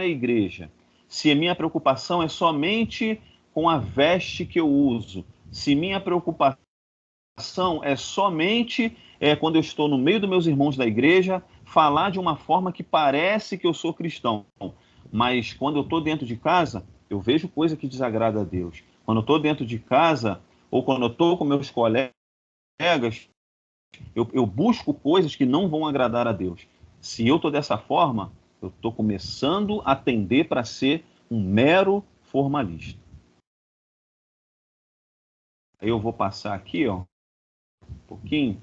igreja, se a minha preocupação é somente com a veste que eu uso, se minha preocupação é somente quando eu estou no meio dos meus irmãos da igreja, falar de uma forma que parece que eu sou cristão, mas quando eu estou dentro de casa, eu vejo coisa que desagrada a Deus. Quando eu estou dentro de casa, ou quando eu estou com meus colegas, eu busco coisas que não vão agradar a Deus. Se eu estou dessa forma, eu estou começando a tender para ser um mero formalista. Aí eu vou passar aqui, ó, um pouquinho.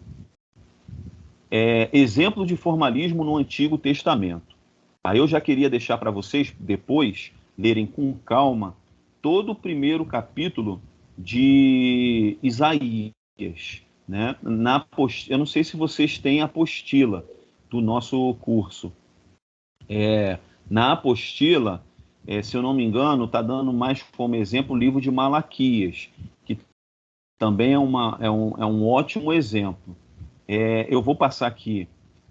Exemplo de formalismo no Antigo Testamento. Aí eu já queria deixar para vocês, depois, lerem com calma todo o primeiro capítulo de Isaías. Né? Eu não sei se vocês têm a apostila do nosso curso. Na apostila, se eu não me engano, está dando mais como exemplo o livro de Malaquias, que também é um ótimo exemplo. Eu vou passar aqui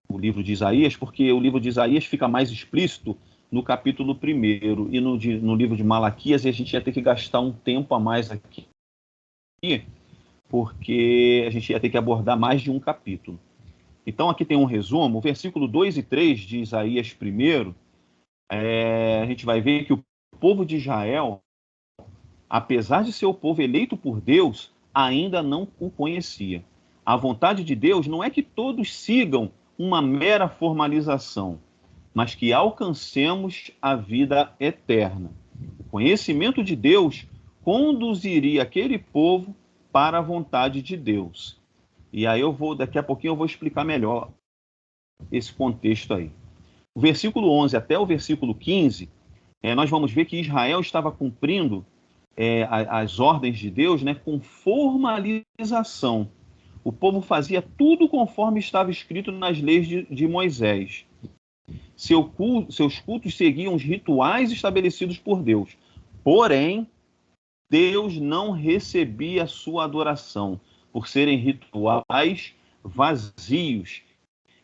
o livro de Isaías, porque o livro de Isaías fica mais explícito no capítulo 1, e no livro de Malaquias a gente ia ter que gastar um tempo a mais aqui, porque a gente ia ter que abordar mais de um capítulo. Então aqui tem um resumo, o versículo 2 e 3 de Isaías 1, a gente vai ver que o povo de Israel, apesar de ser o povo eleito por Deus, ainda não o conhecia. A vontade de Deus não é que todos sigam uma mera formalização, mas que alcancemos a vida eterna. O conhecimento de Deus conduziria aquele povo para a vontade de Deus. E aí daqui a pouquinho eu vou explicar melhor esse contexto aí. O versículo 11 até o versículo 15, nós vamos ver que Israel estava cumprindo as ordens de Deus, né, com formalização. O povo fazia tudo conforme estava escrito nas leis de Moisés. Seus cultos seguiam os rituais estabelecidos por Deus. Porém, Deus não recebia a sua adoração, por serem rituais vazios,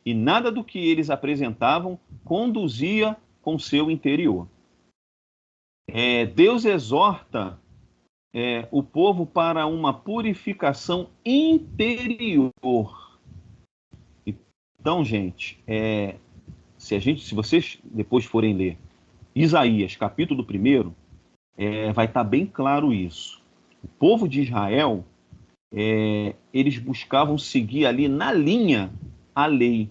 e nada do que eles apresentavam conduzia com seu interior. Deus exorta o povo para uma purificação interior. Então, gente, se vocês depois forem ler Isaías, capítulo 1, vai estar bem claro isso. O povo de Israel, eles buscavam seguir ali na linha a lei.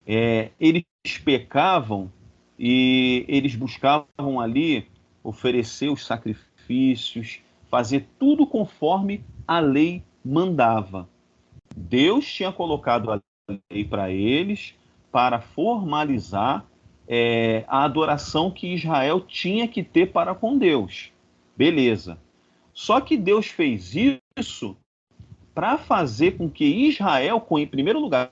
Eles pecavam e eles buscavam ali oferecer os sacrifícios, fazer tudo conforme a lei mandava. Deus tinha colocado a lei para eles para formalizar a adoração que Israel tinha que ter para com Deus. Beleza. Só que Deus fez isso para fazer com que Israel, em primeiro lugar,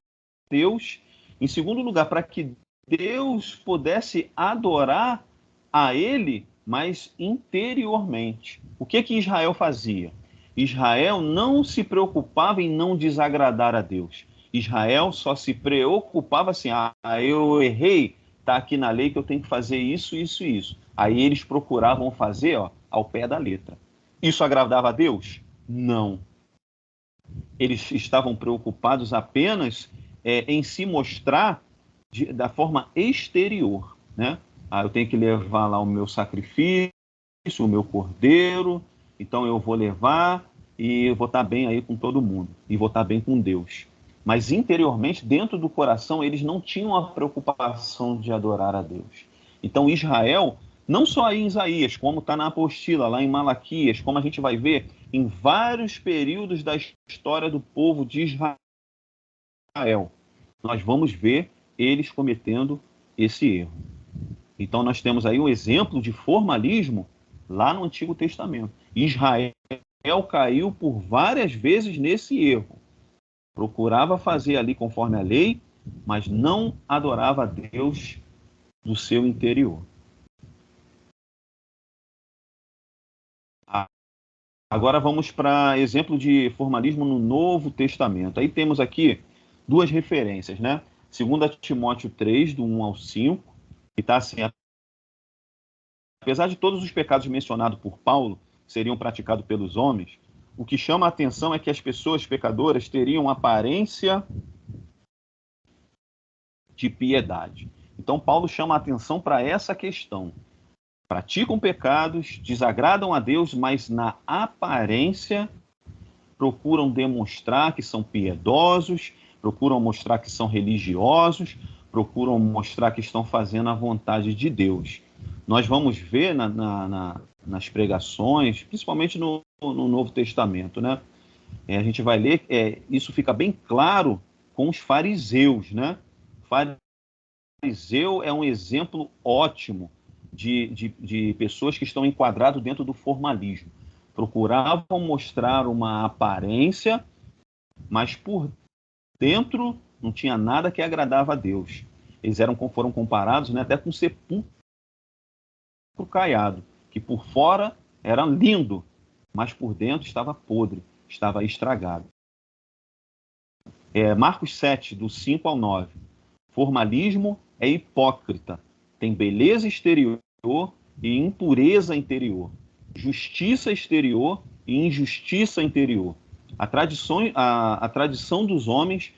Deus, em segundo lugar, para que Deus pudesse adorar a ele, mas interiormente. O que Israel fazia? Israel não se preocupava em não desagradar a Deus. Israel só se preocupava assim, eu errei, está aqui na lei que eu tenho que fazer isso, isso e isso. Aí eles procuravam fazer ao pé da letra. Isso agradava a Deus? Não. Eles estavam preocupados apenas em se mostrar da forma exterior, né? Eu tenho que levar lá o meu sacrifício, o meu cordeiro, então eu vou levar e eu vou estar bem aí com todo mundo, e vou estar bem com Deus. Mas interiormente, dentro do coração, eles não tinham a preocupação de adorar a Deus. Então Israel, não só aí em Isaías, como está na apostila, lá em Malaquias, como a gente vai ver em vários períodos da história do povo de Israel, nós vamos ver eles cometendo esse erro. Então nós temos aí um exemplo de formalismo lá no Antigo Testamento. Israel caiu por várias vezes nesse erro. Procurava fazer ali conforme a lei, mas não adorava a Deus do seu interior. Agora vamos para exemplo de formalismo no Novo Testamento. Aí temos aqui duas referências, né? 2 Timóteo 3, do 1 ao 5, que está assim: apesar de todos os pecados mencionados por Paulo seriam praticados pelos homens, o que chama a atenção é que as pessoas pecadoras teriam aparência de piedade. Então, Paulo chama a atenção para essa questão. Praticam pecados, desagradam a Deus, mas na aparência procuram demonstrar que são piedosos, procuram mostrar que são religiosos, procuram mostrar que estão fazendo a vontade de Deus. Nós vamos ver nas pregações, principalmente no Novo Testamento, né? A gente vai ler, isso fica bem claro com os fariseus, né? Fariseu é um exemplo ótimo de pessoas que estão enquadradas dentro do formalismo. Procuravam mostrar uma aparência, mas por dentro não tinha nada que agradava a Deus. Eles foram comparados, né, até com sepulcro caiado, que por fora era lindo, mas por dentro estava podre, estava estragado. Marcos 7, do 5 ao 9. Formalismo é hipócrita, tem beleza exterior e impureza interior, justiça exterior e injustiça interior. A tradição dos homens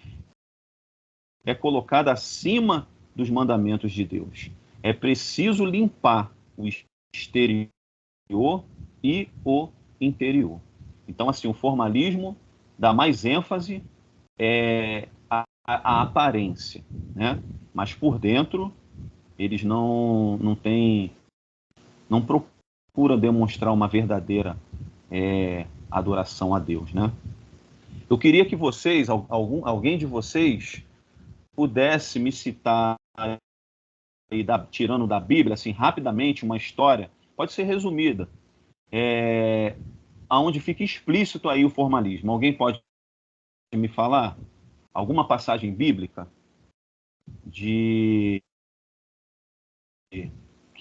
é colocada acima dos mandamentos de Deus. É preciso limpar o exterior e o interior. Então, assim, o formalismo dá mais ênfase à aparência, né? Mas por dentro eles não procuram demonstrar uma verdadeira adoração a Deus, né? Eu queria que vocês, alguém de vocês, pudesse me citar, tirando da Bíblia, assim, rapidamente, uma história, pode ser resumida, onde fica explícito aí o formalismo. Alguém pode me falar alguma passagem bíblica que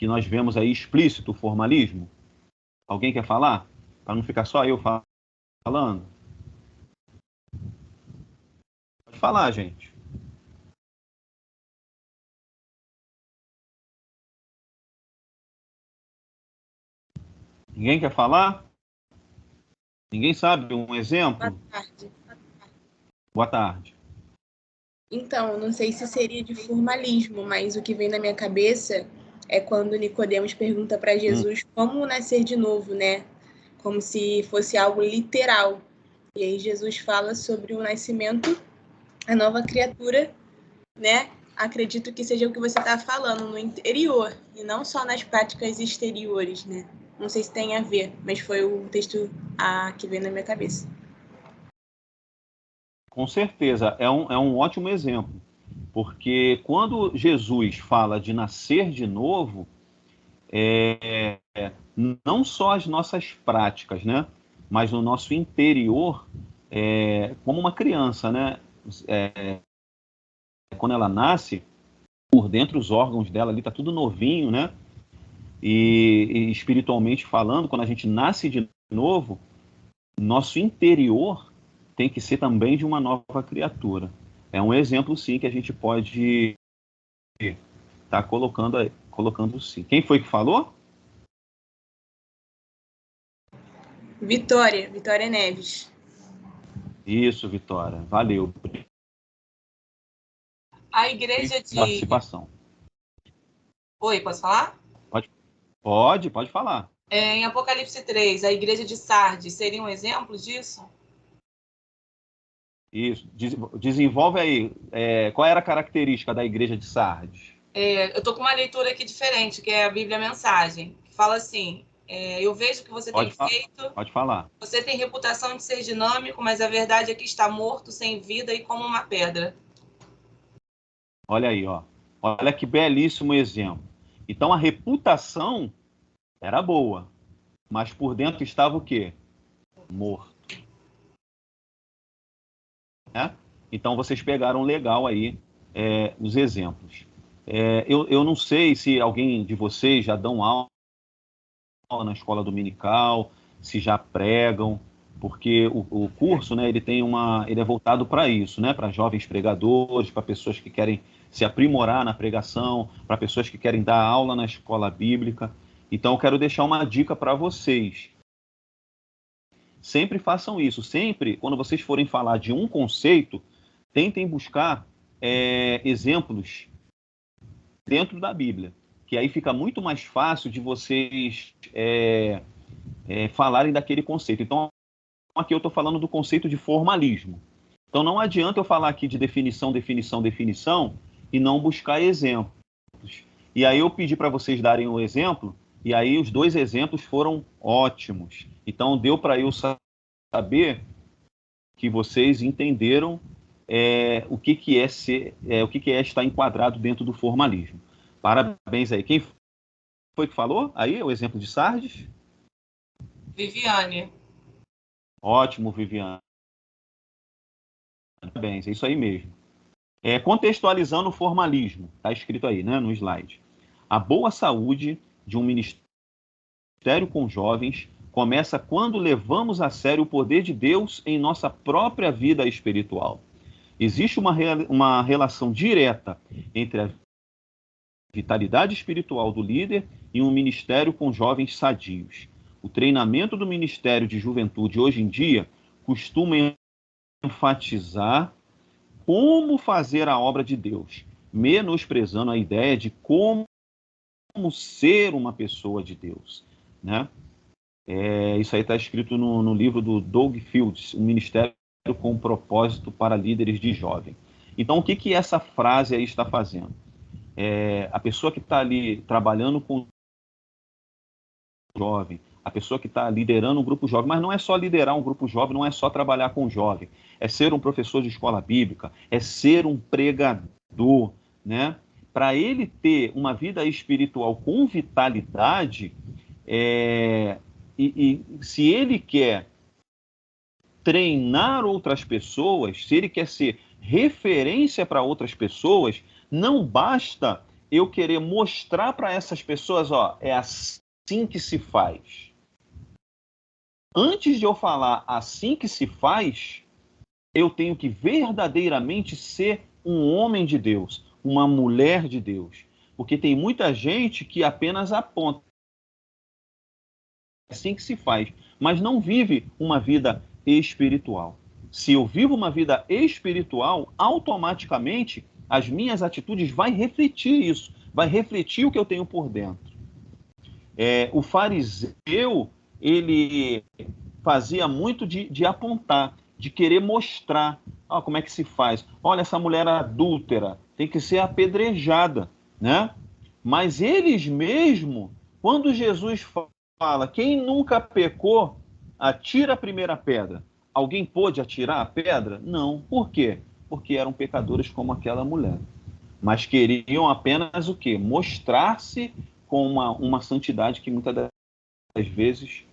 nós vemos aí explícito o formalismo? Alguém quer falar? Para não ficar só eu falando? Pode falar, gente. Ninguém quer falar? Ninguém sabe um exemplo? Boa tarde. Boa tarde. Então, não sei se seria de formalismo, mas o que vem na minha cabeça é quando Nicodemos pergunta para Jesus como nascer de novo, né? Como se fosse algo literal. E aí Jesus fala sobre o nascimento, a nova criatura, né? Acredito que seja o que você está falando, no interior, e não só nas práticas exteriores, né? Não sei se tem a ver, mas foi o texto que veio na minha cabeça. Com certeza, é um ótimo exemplo, porque quando Jesus fala de nascer de novo, não só as nossas práticas, né, mas no nosso interior, como uma criança, né, quando ela nasce, por dentro os órgãos dela ali tá tudo novinho, né, e espiritualmente falando, quando a gente nasce de novo, nosso interior tem que ser também de uma nova criatura. É um exemplo, sim, que a gente pode estar colocando sim. Quem foi que falou? Vitória Neves. Isso, Vitória. Valeu. A igreja de... Participação. Oi, posso falar? Pode falar. Em Apocalipse 3, a igreja de Sardes seria um exemplo disso? Isso. Desenvolve aí. Qual era a característica da igreja de Sardes? Eu estou com uma leitura aqui diferente, que é a Bíblia Mensagem, que fala assim: eu vejo que você tem feito... Pode falar. Você tem reputação de ser dinâmico, mas a verdade é que está morto, sem vida e como uma pedra. Olha aí, ó. Olha que belíssimo exemplo. Então, a reputação era boa, mas por dentro estava o quê? Morto. Então, vocês pegaram legal aí os exemplos. Eu não sei se alguém de vocês já dão aula na escola dominical, se já pregam, porque o curso, né, ele é voltado para isso, né, para jovens pregadores, para pessoas que querem se aprimorar na pregação, para pessoas que querem dar aula na escola bíblica. Então, eu quero deixar uma dica para vocês. Sempre façam isso. Sempre, quando vocês forem falar de um conceito, tentem buscar exemplos dentro da Bíblia, que aí fica muito mais fácil de vocês falarem daquele conceito. Então, aqui eu estou falando do conceito de formalismo. Então, não adianta eu falar aqui de definição e não buscar exemplos. E aí eu pedi para vocês darem um exemplo, e aí os 2 exemplos foram ótimos. Então, deu para eu saber que vocês entenderam o que é estar enquadrado dentro do formalismo. Parabéns aí. Quem foi que falou? Aí, o exemplo de Sardes? Viviane. Ótimo, Viviane. Parabéns, é isso aí mesmo. Contextualizando o formalismo, está escrito aí, né, no slide. A boa saúde de um ministério com jovens começa quando levamos a sério o poder de Deus em nossa própria vida espiritual. Existe uma relação direta entre a vitalidade espiritual do líder e um ministério com jovens sadios. O treinamento do Ministério de Juventude hoje em dia costuma enfatizar como fazer a obra de Deus, menosprezando a ideia de como ser uma pessoa de Deus, né? Isso aí está escrito no livro do Doug Fields, um ministério com propósito para líderes de jovem. Então, o que essa frase aí está fazendo? A pessoa que está ali trabalhando com o jovem, a pessoa que está liderando um grupo jovem, mas não é só liderar um grupo jovem, não é só trabalhar com o jovem, é ser um professor de escola bíblica, é ser um pregador, né? Para ele ter uma vida espiritual com vitalidade, se ele quer treinar outras pessoas, se ele quer ser referência para outras pessoas, não basta eu querer mostrar para essas pessoas, é assim que se faz. Antes de eu falar assim que se faz, eu tenho que verdadeiramente ser um homem de Deus, uma mulher de Deus. Porque tem muita gente que apenas aponta. É assim que se faz, mas não vive uma vida espiritual. Se eu vivo uma vida espiritual, automaticamente as minhas atitudes vão refletir isso, vai refletir o que eu tenho por dentro. O fariseu, ele fazia muito de apontar, de querer mostrar como é que se faz. Olha, essa mulher adúltera tem que ser apedrejada, né? Mas eles mesmo, quando Jesus fala, quem nunca pecou, atira a primeira pedra. Alguém pôde atirar a pedra? Não. Por quê? Porque eram pecadores como aquela mulher. Mas queriam apenas o quê? Mostrar-se com uma santidade que muitas das vezes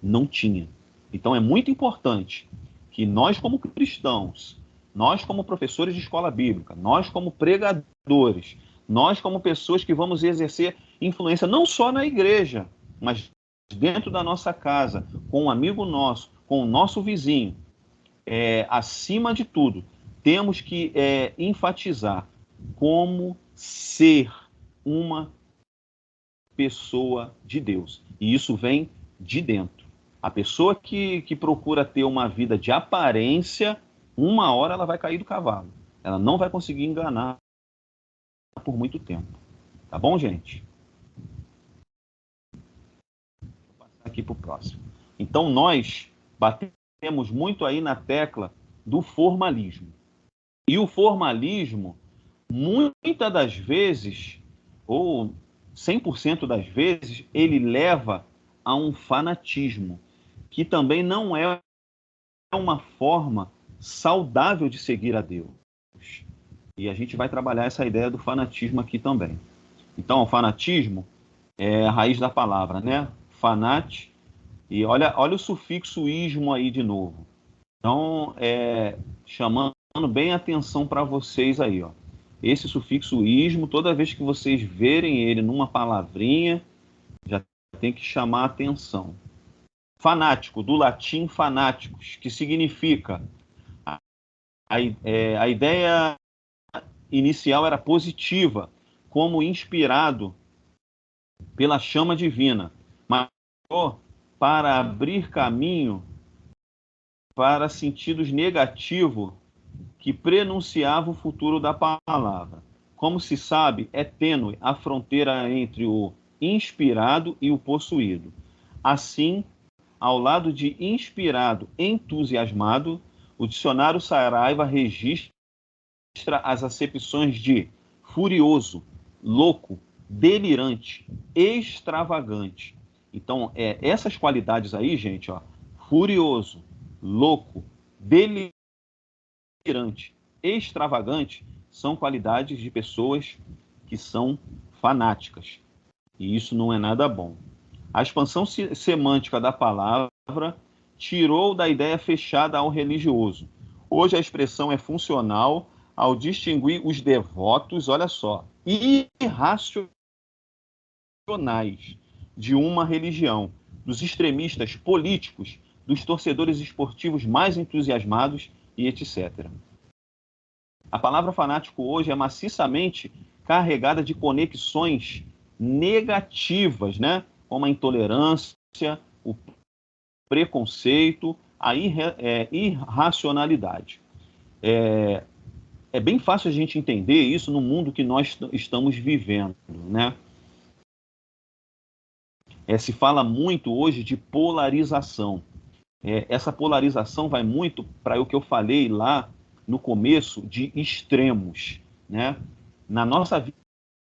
não tinha. Então é muito importante que nós, como cristãos, nós, como professores de escola bíblica, nós, como pregadores, nós, como pessoas que vamos exercer influência não só na igreja, mas dentro da nossa casa, com um amigo nosso, com o nosso vizinho, acima de tudo, temos que enfatizar como ser uma pessoa de Deus. E isso vem de dentro. A pessoa que procura ter uma vida de aparência, uma hora ela vai cair do cavalo. Ela não vai conseguir enganar por muito tempo. Tá bom, gente? Vou passar aqui para o próximo. Então, nós batemos muito aí na tecla do formalismo. E o formalismo, muitas das vezes, ou 100% das vezes, ele leva a um fanatismo, que também não é uma forma saudável de seguir a Deus. E a gente vai trabalhar essa ideia do fanatismo aqui também. Então, o fanatismo é a raiz da palavra, né? Fanat, e olha o sufixo ismo aí de novo. Então, chamando bem a atenção para vocês aí, ó. Esse sufixo ismo, toda vez que vocês verem ele numa palavrinha, já tem que chamar a atenção. Fanático, do latim fanáticos, que significa a ideia inicial era positiva, como inspirado pela chama divina, mas para abrir caminho para sentidos negativos que prenunciavam o futuro da palavra. Como se sabe, é tênue a fronteira entre o inspirado e o possuído. Assim, ao lado de inspirado, entusiasmado, o dicionário Saraiva registra as acepções de furioso, louco, delirante, extravagante. Então, essas qualidades aí, gente, ó, furioso, louco, delirante, extravagante, são qualidades de pessoas que são fanáticas. E isso não é nada bom. A expansão semântica da palavra tirou da ideia fechada ao religioso. Hoje a expressão é funcional ao distinguir os devotos, olha só, irracionais de uma religião, dos extremistas políticos, dos torcedores esportivos mais entusiasmados e etc. A palavra fanático hoje é maciçamente carregada de conexões negativas, né? Como a intolerância, o preconceito, a irracionalidade. É bem fácil a gente entender isso no mundo que nós estamos vivendo, né? Se fala muito hoje de polarização. Essa polarização vai muito para o que eu falei lá no começo de extremos, né? Na nossa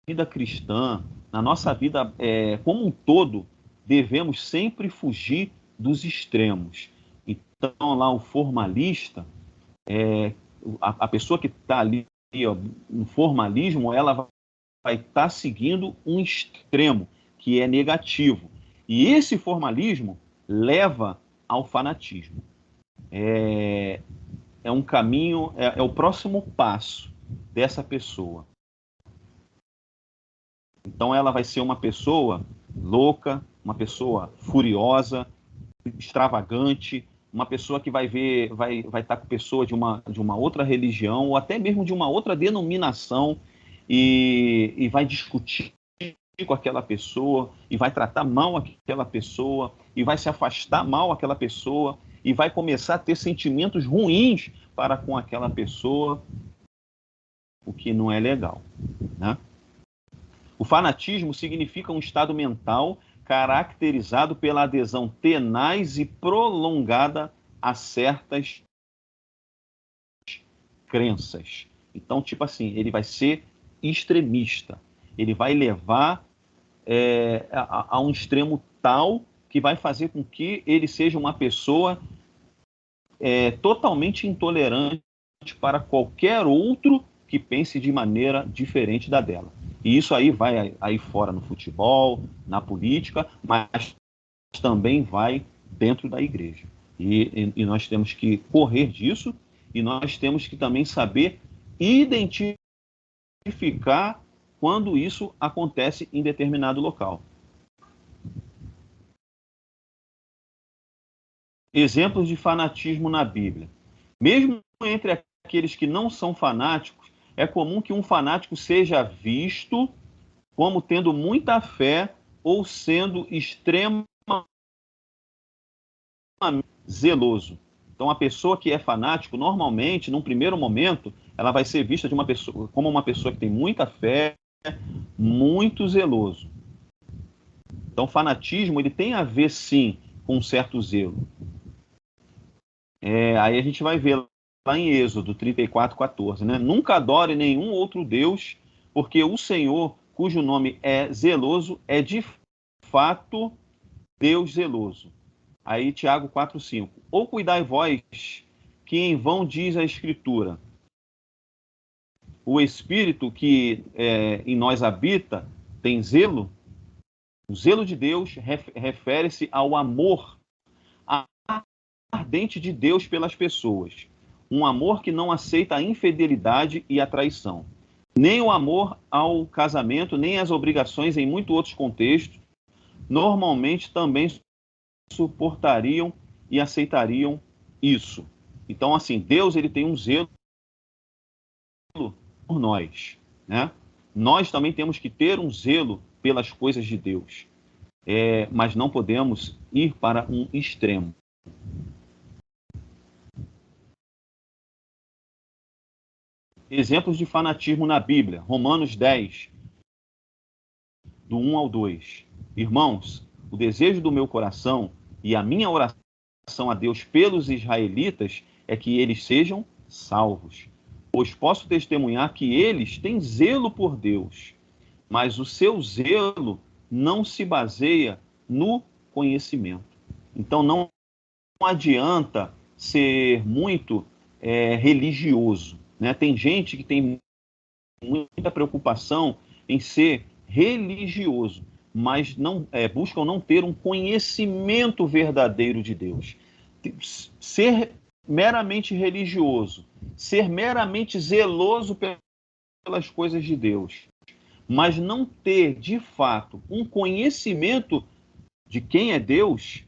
vida cristã, na nossa vida como um todo, devemos sempre fugir dos extremos. Então, lá o formalista, a pessoa que está ali ó, no formalismo, ela vai estar seguindo um extremo, que é negativo. E esse formalismo leva ao fanatismo. É um caminho, é o próximo passo dessa pessoa. Então ela vai ser uma pessoa louca, uma pessoa furiosa, extravagante, uma pessoa que vai estar com pessoa de uma outra religião, ou até mesmo de uma outra denominação, e vai discutir com aquela pessoa, e vai tratar mal aquela pessoa, e vai se afastar mal aquela pessoa, e vai começar a ter sentimentos ruins para com aquela pessoa, o que não é legal, né? O fanatismo significa um estado mental caracterizado pela adesão tenaz e prolongada a certas crenças. Então, tipo assim, ele vai ser extremista. Ele vai levar a um extremo tal que vai fazer com que ele seja uma pessoa totalmente intolerante para qualquer outro que pense de maneira diferente da dela. E isso aí vai aí fora no futebol, na política, mas também vai dentro da igreja. E nós temos que correr disso, e nós temos que também saber identificar quando isso acontece em determinado local. Exemplos de fanatismo na Bíblia. Mesmo entre aqueles que não são fanáticos, é comum que um fanático seja visto como tendo muita fé ou sendo extremamente zeloso. Então, a pessoa que é fanático, normalmente, num primeiro momento, ela vai ser vista como uma pessoa que tem muita fé, muito zeloso. Então, o fanatismo ele tem a ver, sim, com um certo zelo. Aí a gente vai ver lá em Êxodo 34:14, né? Nunca adore nenhum outro Deus, porque o Senhor, cujo nome é zeloso, é de fato Deus zeloso. Aí Tiago 4:5. Ou cuidai vós, que em vão diz a Escritura, o Espírito que em nós habita tem zelo. O zelo de Deus refere-se ao amor ardente de Deus pelas pessoas. Um amor que não aceita a infidelidade e a traição. Nem o amor ao casamento, nem as obrigações em muitos outros contextos, normalmente também suportariam e aceitariam isso. Então, assim, Deus ele tem um zelo por nós, né? Nós também temos que ter um zelo pelas coisas de Deus. Mas não podemos ir para um extremo. Exemplos de fanatismo na Bíblia. Romanos 10, do 1 ao 2. Irmãos, o desejo do meu coração e a minha oração a Deus pelos israelitas é que eles sejam salvos. Pois posso testemunhar que eles têm zelo por Deus, mas o seu zelo não se baseia no conhecimento. Então não adianta ser muito religioso, né? Tem gente que tem muita preocupação em ser religioso, mas buscam não ter um conhecimento verdadeiro de Deus. Ser meramente religioso, ser meramente zeloso pelas coisas de Deus, mas não ter, de fato, um conhecimento de quem é Deus,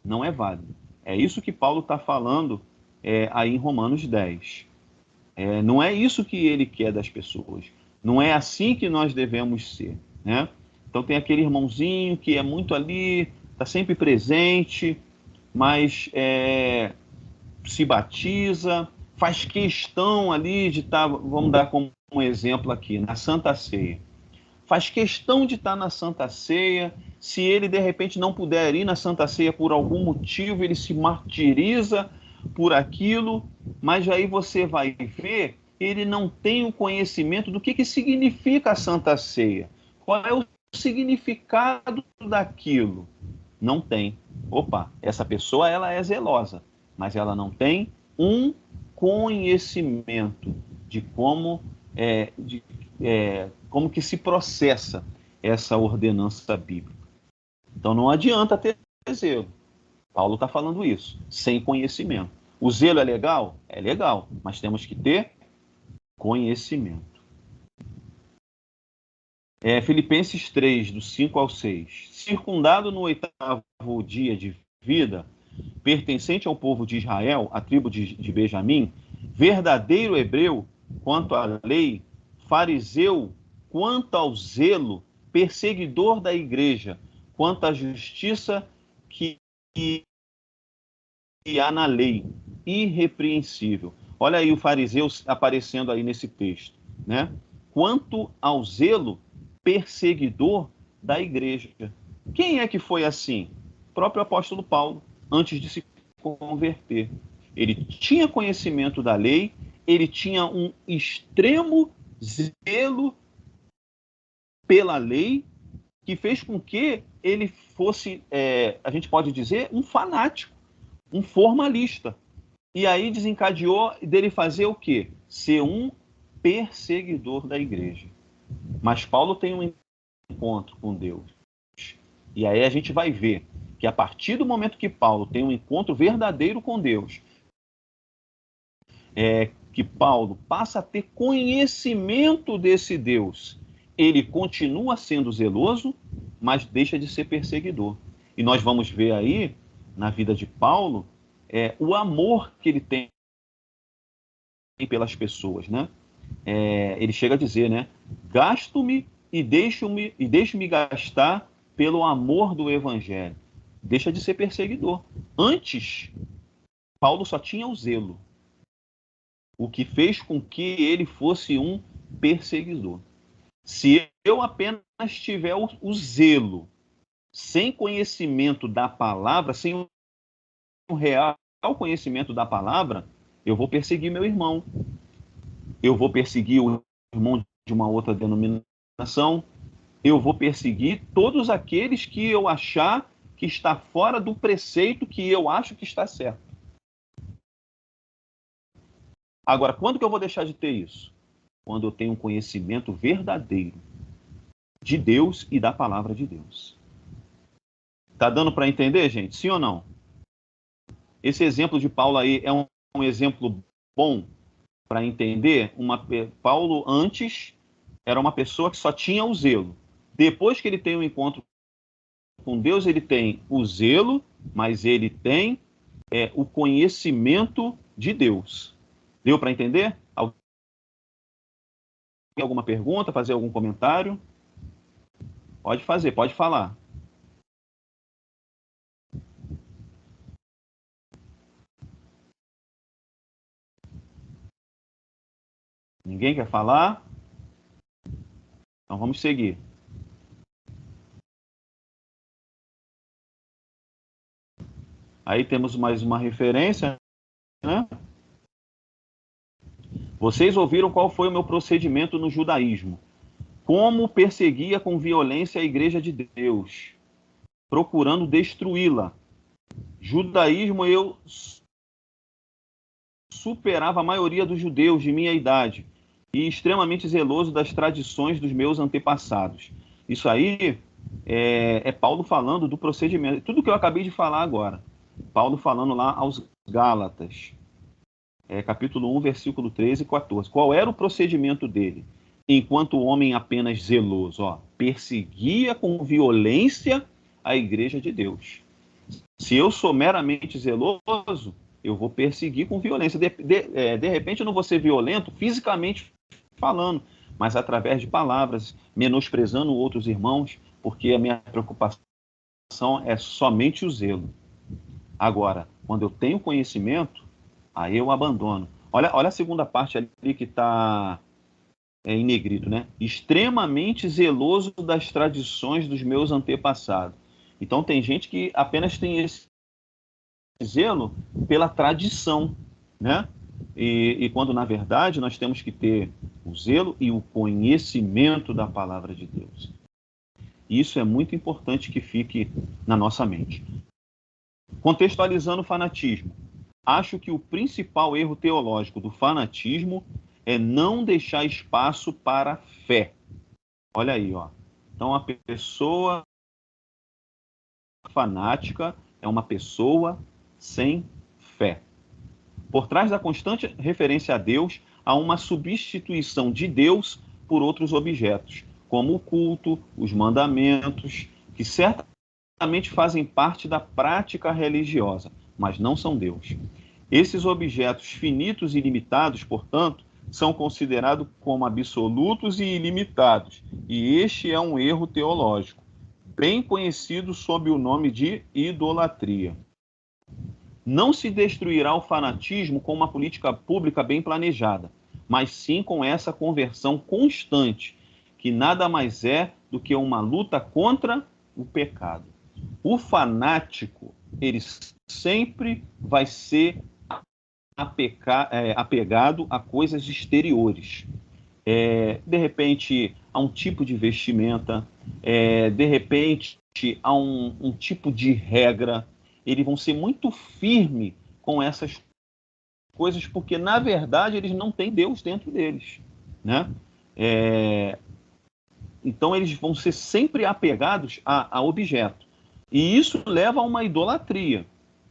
não é válido. É isso que Paulo está falando aí em Romanos 10. Não é isso que ele quer das pessoas. Não é assim que nós devemos ser, né? Então tem aquele irmãozinho que é muito ali, está sempre presente, mas se batiza, faz questão ali de estar, vamos dar como um exemplo aqui, na Santa Ceia. Faz questão de estar na Santa Ceia. Se ele, de repente, não puder ir na Santa Ceia por algum motivo, ele se martiriza por aquilo, mas aí você vai ver, ele não tem o conhecimento do que significa a Santa Ceia. Qual é o significado daquilo? Não tem. Opa, essa pessoa ela é zelosa, mas ela não tem um conhecimento de como como que se processa essa ordenança bíblica. Então não adianta ter zelo. Paulo está falando isso, sem conhecimento. O zelo é legal? É legal, mas temos que ter conhecimento. Filipenses 3, do 5 ao 6. Circundado no 8º dia de vida, pertencente ao povo de Israel, a tribo de Benjamim, verdadeiro hebreu quanto à lei, fariseu quanto ao zelo, perseguidor da igreja, quanto à justiça que há na lei, irrepreensível. Olha aí o fariseu aparecendo aí nesse texto, né? Quanto ao zelo, perseguidor da igreja. Quem é que foi assim? O próprio apóstolo Paulo, antes de se converter. Ele tinha conhecimento da lei, ele tinha um extremo zelo pela lei, que fez com que ele fosse, a gente pode dizer, um fanático, um formalista. E aí desencadeou dele fazer o quê? Ser um perseguidor da igreja. Mas Paulo tem um encontro com Deus. E aí a gente vai ver que a partir do momento que Paulo tem um encontro verdadeiro com Deus, que Paulo passa a ter conhecimento desse Deus, ele continua sendo zeloso, mas deixa de ser perseguidor. E nós vamos ver aí, na vida de Paulo, o amor que ele tem pelas pessoas, né? Ele chega a dizer, né? Gasto-me e deixo-me gastar pelo amor do evangelho. Deixa de ser perseguidor. Antes, Paulo só tinha o zelo, o que fez com que ele fosse um perseguidor. Se eu apenas tiver o zelo, sem conhecimento da palavra, sem um real conhecimento da palavra, eu vou perseguir meu irmão. Eu vou perseguir o irmão de uma outra denominação. Eu vou perseguir todos aqueles que eu achar que está fora do preceito que eu acho que está certo. Agora, quando que eu vou deixar de ter isso? Quando eu tenho um conhecimento verdadeiro de Deus e da palavra de Deus. Tá dando para entender, gente? Sim ou não? Esse exemplo de Paulo aí é um exemplo bom para entender. Paulo antes era uma pessoa que só tinha o zelo. Depois que ele tem um encontro com Deus, ele tem o zelo, mas ele tem o conhecimento de Deus. Deu para entender? Alguma pergunta? Fazer algum comentário? Pode fazer, pode falar. Ninguém quer falar? Então vamos seguir. Aí temos mais uma referência, né? Vocês ouviram qual foi o meu procedimento no judaísmo. Como perseguia com violência a igreja de Deus, procurando destruí-la. Judaísmo, eu superava a maioria dos judeus de minha idade e extremamente zeloso das tradições dos meus antepassados. Isso aí é Paulo falando do procedimento. Tudo que eu acabei de falar agora. Paulo falando lá aos Gálatas, capítulo 1, versículo 13 e 14. Qual era o procedimento dele? Enquanto homem apenas zeloso, perseguia com violência a igreja de Deus. Se eu sou meramente zeloso, eu vou perseguir com violência. De repente eu não vou ser violento fisicamente falando, mas através de palavras, menosprezando outros irmãos, porque a minha preocupação é somente o zelo. Agora, quando eu tenho conhecimento, aí eu abandono. Olha a segunda parte ali que está em negrito, né? Extremamente zeloso das tradições dos meus antepassados. Então tem gente que apenas tem esse zelo pela tradição, né? E quando, na verdade, nós temos que ter o zelo e o conhecimento da palavra de Deus. Isso é muito importante que fique na nossa mente. Contextualizando o fanatismo. Acho que o principal erro teológico do fanatismo é não deixar espaço para a fé. Olha aí, ó. Então, a pessoa fanática é uma pessoa sem fé. Por trás da constante referência a Deus, há uma substituição de Deus por outros objetos, como o culto, os mandamentos, que certamente fazem parte da prática religiosa, mas não são Deus. Esses objetos finitos e limitados, portanto, são considerados como absolutos e ilimitados, e este é um erro teológico, bem conhecido sob o nome de idolatria. Não se destruirá o fanatismo com uma política pública bem planejada, mas sim com essa conversão constante, que nada mais é do que uma luta contra o pecado. O fanático, ele sempre vai ser apegado a coisas exteriores. De repente, a um tipo de vestimenta, de repente, a um tipo de regra. Eles vão ser muito firmes com essas coisas, porque, na verdade, eles não têm Deus dentro deles, né? Então, eles vão ser sempre apegados a objeto. E isso leva a uma idolatria,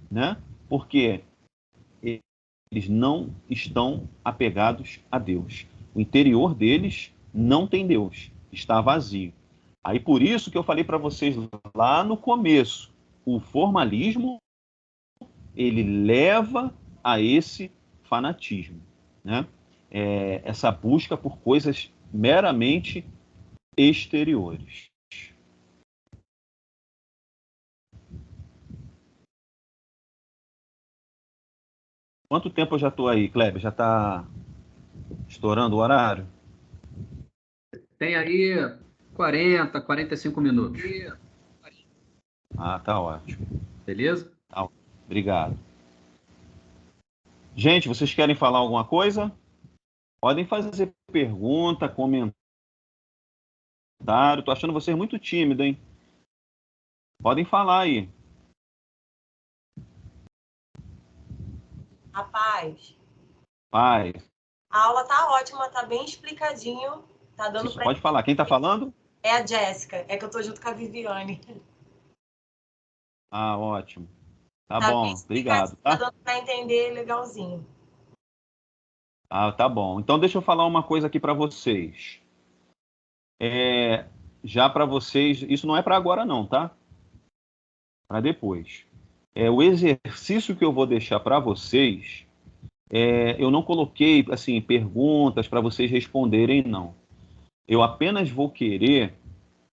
né? Porque eles não estão apegados a Deus. O interior deles não tem Deus, está vazio. Aí, por isso que eu falei para vocês lá no começo, o formalismo, ele leva a esse fanatismo, né? Essa busca por coisas meramente exteriores. Quanto tempo eu já estou aí, Kleber? Já está estourando o horário? Tem aí 40, 45 minutos. Ah, tá ótimo. Beleza? Tá, obrigado. Gente, vocês querem falar alguma coisa? Podem fazer pergunta, comentário. Tô achando vocês muito tímidos, hein? Podem falar aí. Rapaz, Paz. a aula tá ótima, tá bem explicadinho. Tá dando pra... Pode falar. Quem tá falando? É a Jéssica, é que eu tô junto com a Viviane. Ah, ótimo. Tá bom, obrigado. Tá dando para entender legalzinho. Ah, tá bom. Então deixa eu falar uma coisa aqui para vocês. Já para vocês, isso não é para agora não, tá? Para depois. O exercício que eu vou deixar para vocês, eu não coloquei assim perguntas para vocês responderem, não. Eu apenas vou querer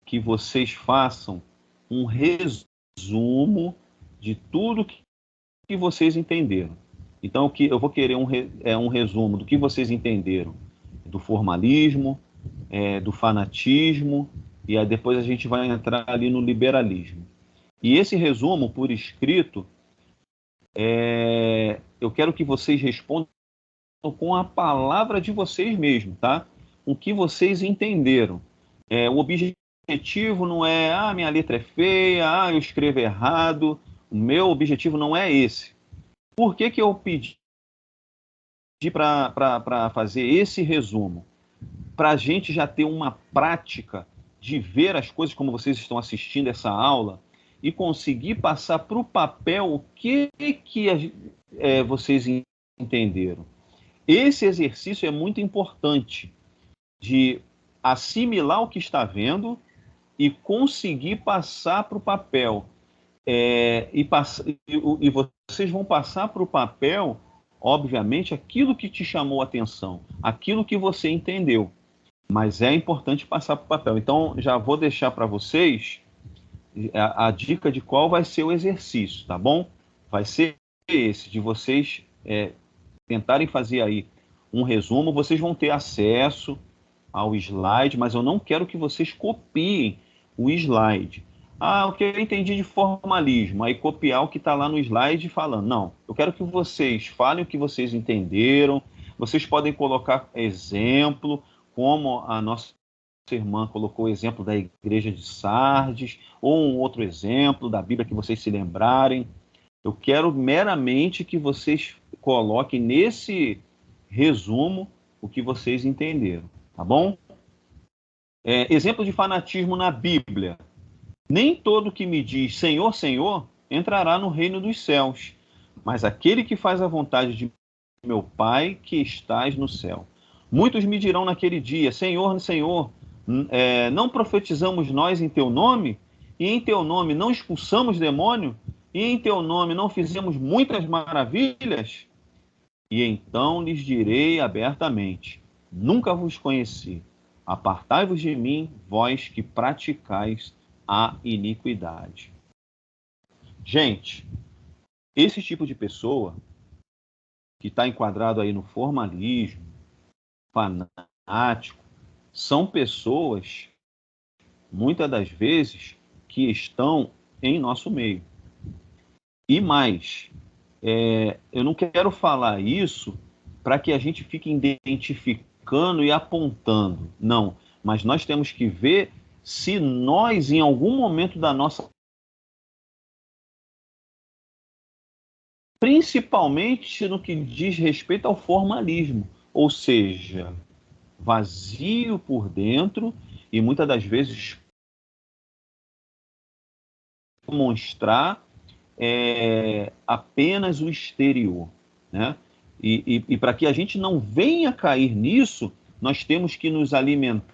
que vocês façam um resumo de tudo que vocês entenderam. Então, eu vou querer um resumo do que vocês entenderam do formalismo, do fanatismo, e aí depois a gente vai entrar ali no liberalismo. E esse resumo, por escrito, eu quero que vocês respondam com a palavra de vocês mesmos, tá? O que vocês entenderam. O objetivo não é, minha letra é feia, eu escrevo errado. O meu objetivo não é esse. Por que eu pedi para fazer esse resumo? Para a gente já ter uma prática de ver as coisas como vocês estão assistindo essa aula e conseguir passar para o papel o que vocês entenderam. Esse exercício é muito importante de assimilar o que está vendo e conseguir passar para o papel. E vocês vão passar para o papel, obviamente, aquilo que te chamou a atenção, aquilo que você entendeu. Mas é importante passar para o papel. Então, já vou deixar para vocês a dica de qual vai ser o exercício, tá bom? Vai ser esse, de vocês tentarem fazer aí um resumo. Vocês vão ter acesso ao slide, mas eu não quero que vocês copiem o slide. O que eu entendi de formalismo, aí copiar o que está lá no slide falando. Não, eu quero que vocês falem o que vocês entenderam. Vocês podem colocar exemplo, como a nossa irmã colocou o exemplo da igreja de Sardes, ou um outro exemplo da Bíblia que vocês se lembrarem. Eu quero meramente que vocês coloquem nesse resumo o que vocês entenderam, tá bom? Exemplo de fanatismo na Bíblia. Nem todo que me diz Senhor, Senhor, entrará no reino dos céus, mas aquele que faz a vontade de meu Pai que estás no céu. Muitos me dirão naquele dia, Senhor, Senhor, não profetizamos nós em teu nome? E em teu nome não expulsamos demônio? E em teu nome não fizemos muitas maravilhas? E então lhes direi abertamente, nunca vos conheci. Apartai-vos de mim, vós que praticais a iniquidade. Gente, esse tipo de pessoa que está enquadrado aí no formalismo, fanático, são pessoas, muitas das vezes, que estão em nosso meio. E mais, eu não quero falar isso para que a gente fique identificando e apontando, não. Mas nós temos que ver se nós, em algum momento da nossa... Principalmente no que diz respeito ao formalismo, ou seja, vazio por dentro e muitas das vezes demonstrar apenas o exterior, né? E para que a gente não venha cair nisso, nós temos que nos alimentar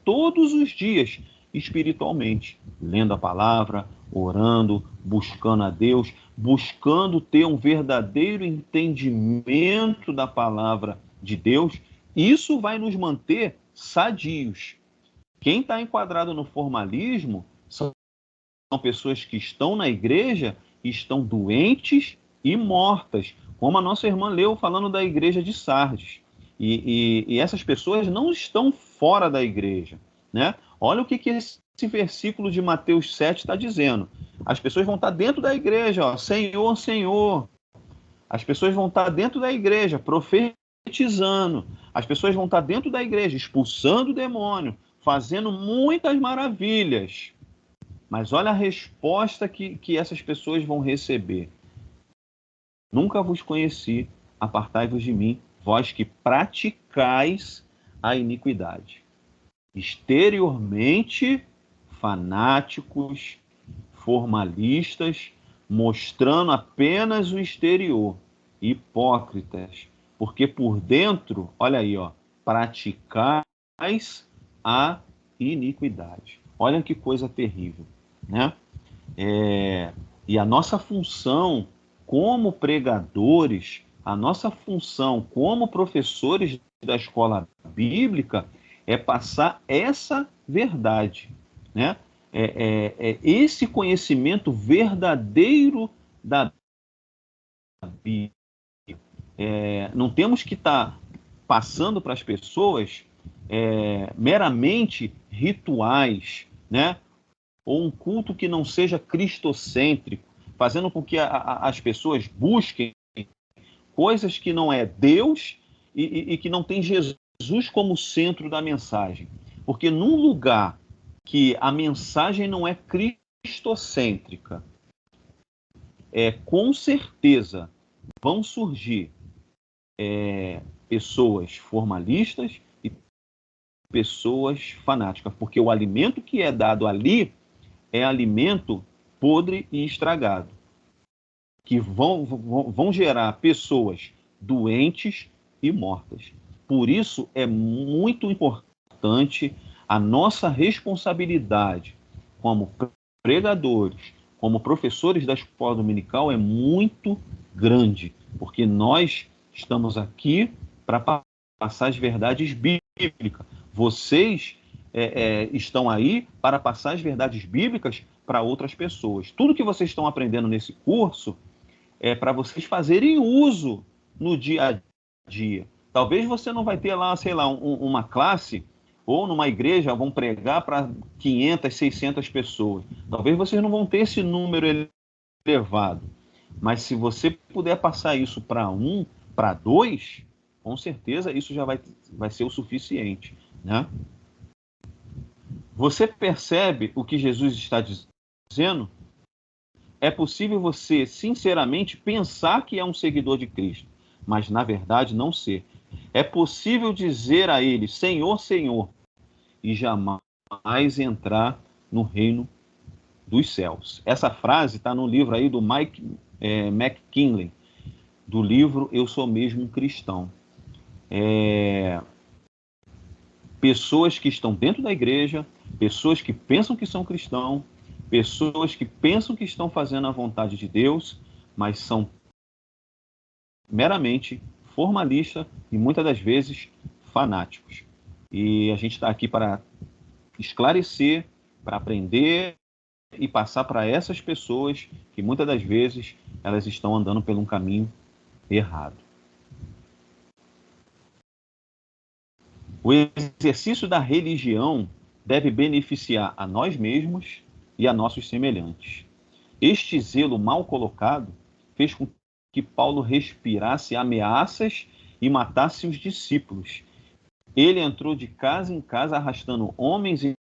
todos os dias espiritualmente, lendo a palavra, orando, buscando a Deus, buscando ter um verdadeiro entendimento da palavra de Deus. Isso vai nos manter sadios. Quem está enquadrado no formalismo são pessoas que estão na igreja e estão doentes e mortas, como a nossa irmã leu falando da igreja de Sardes. E essas pessoas não estão fora da igreja, né? Olha o que esse versículo de Mateus 7 está dizendo. As pessoas vão estar dentro da igreja, ó, Senhor, Senhor. As pessoas vão estar dentro da igreja, profetizando. As pessoas vão estar dentro da igreja, expulsando o demônio, fazendo muitas maravilhas. Mas olha a resposta que essas pessoas vão receber. Nunca vos conheci, apartai-vos de mim, vós que praticais a iniquidade. Exteriormente, fanáticos, formalistas, mostrando apenas o exterior, hipócritas, porque por dentro, olha aí, ó, praticais a iniquidade. Olha que coisa terrível, né? E a nossa função como pregadores, a nossa função como professores da escola bíblica é passar essa verdade. né? Esse conhecimento verdadeiro da Bíblia. Não temos que estar passando para as pessoas meramente rituais, né? Ou um culto que não seja cristocêntrico, fazendo com que as pessoas busquem coisas que não é Deus e que não tem Jesus como centro da mensagem. Porque num lugar que a mensagem não é cristocêntrica, com certeza vão surgir pessoas formalistas e pessoas fanáticas, porque o alimento que é dado ali é alimento podre e estragado, que vão gerar pessoas doentes e mortas. Por isso é muito importante a nossa responsabilidade como pregadores, como professores da escola dominical é muito grande, porque nós estamos aqui para passar as verdades bíblicas. Vocês estão aí para passar as verdades bíblicas para outras pessoas. Tudo que vocês estão aprendendo nesse curso é para vocês fazerem uso no dia a dia. Talvez você não vai ter lá, sei lá, uma classe ou numa igreja vão pregar para 500, 600 pessoas. Talvez vocês não vão ter esse número elevado. Mas se você puder passar isso para 1, para 2, com certeza isso já vai ser o suficiente, né? Você percebe o que Jesus está dizendo? É possível você, sinceramente, pensar que é um seguidor de Cristo, mas, na verdade, não ser. É possível dizer a ele, Senhor, Senhor, e jamais entrar no reino dos céus. Essa frase está no livro aí do Mike McKinley, do livro Eu Sou Mesmo um Cristão. Pessoas que estão dentro da igreja, pessoas que pensam que são cristãos, pessoas que pensam que estão fazendo a vontade de Deus, mas são meramente formalistas e muitas das vezes fanáticos. E a gente está aqui para esclarecer, para aprender e passar para essas pessoas que muitas das vezes elas estão andando por um caminho errado. O exercício da religião deve beneficiar a nós mesmos e a nossos semelhantes. Este zelo mal colocado fez com que Paulo respirasse ameaças e matasse os discípulos. Ele entrou de casa em casa arrastando homens e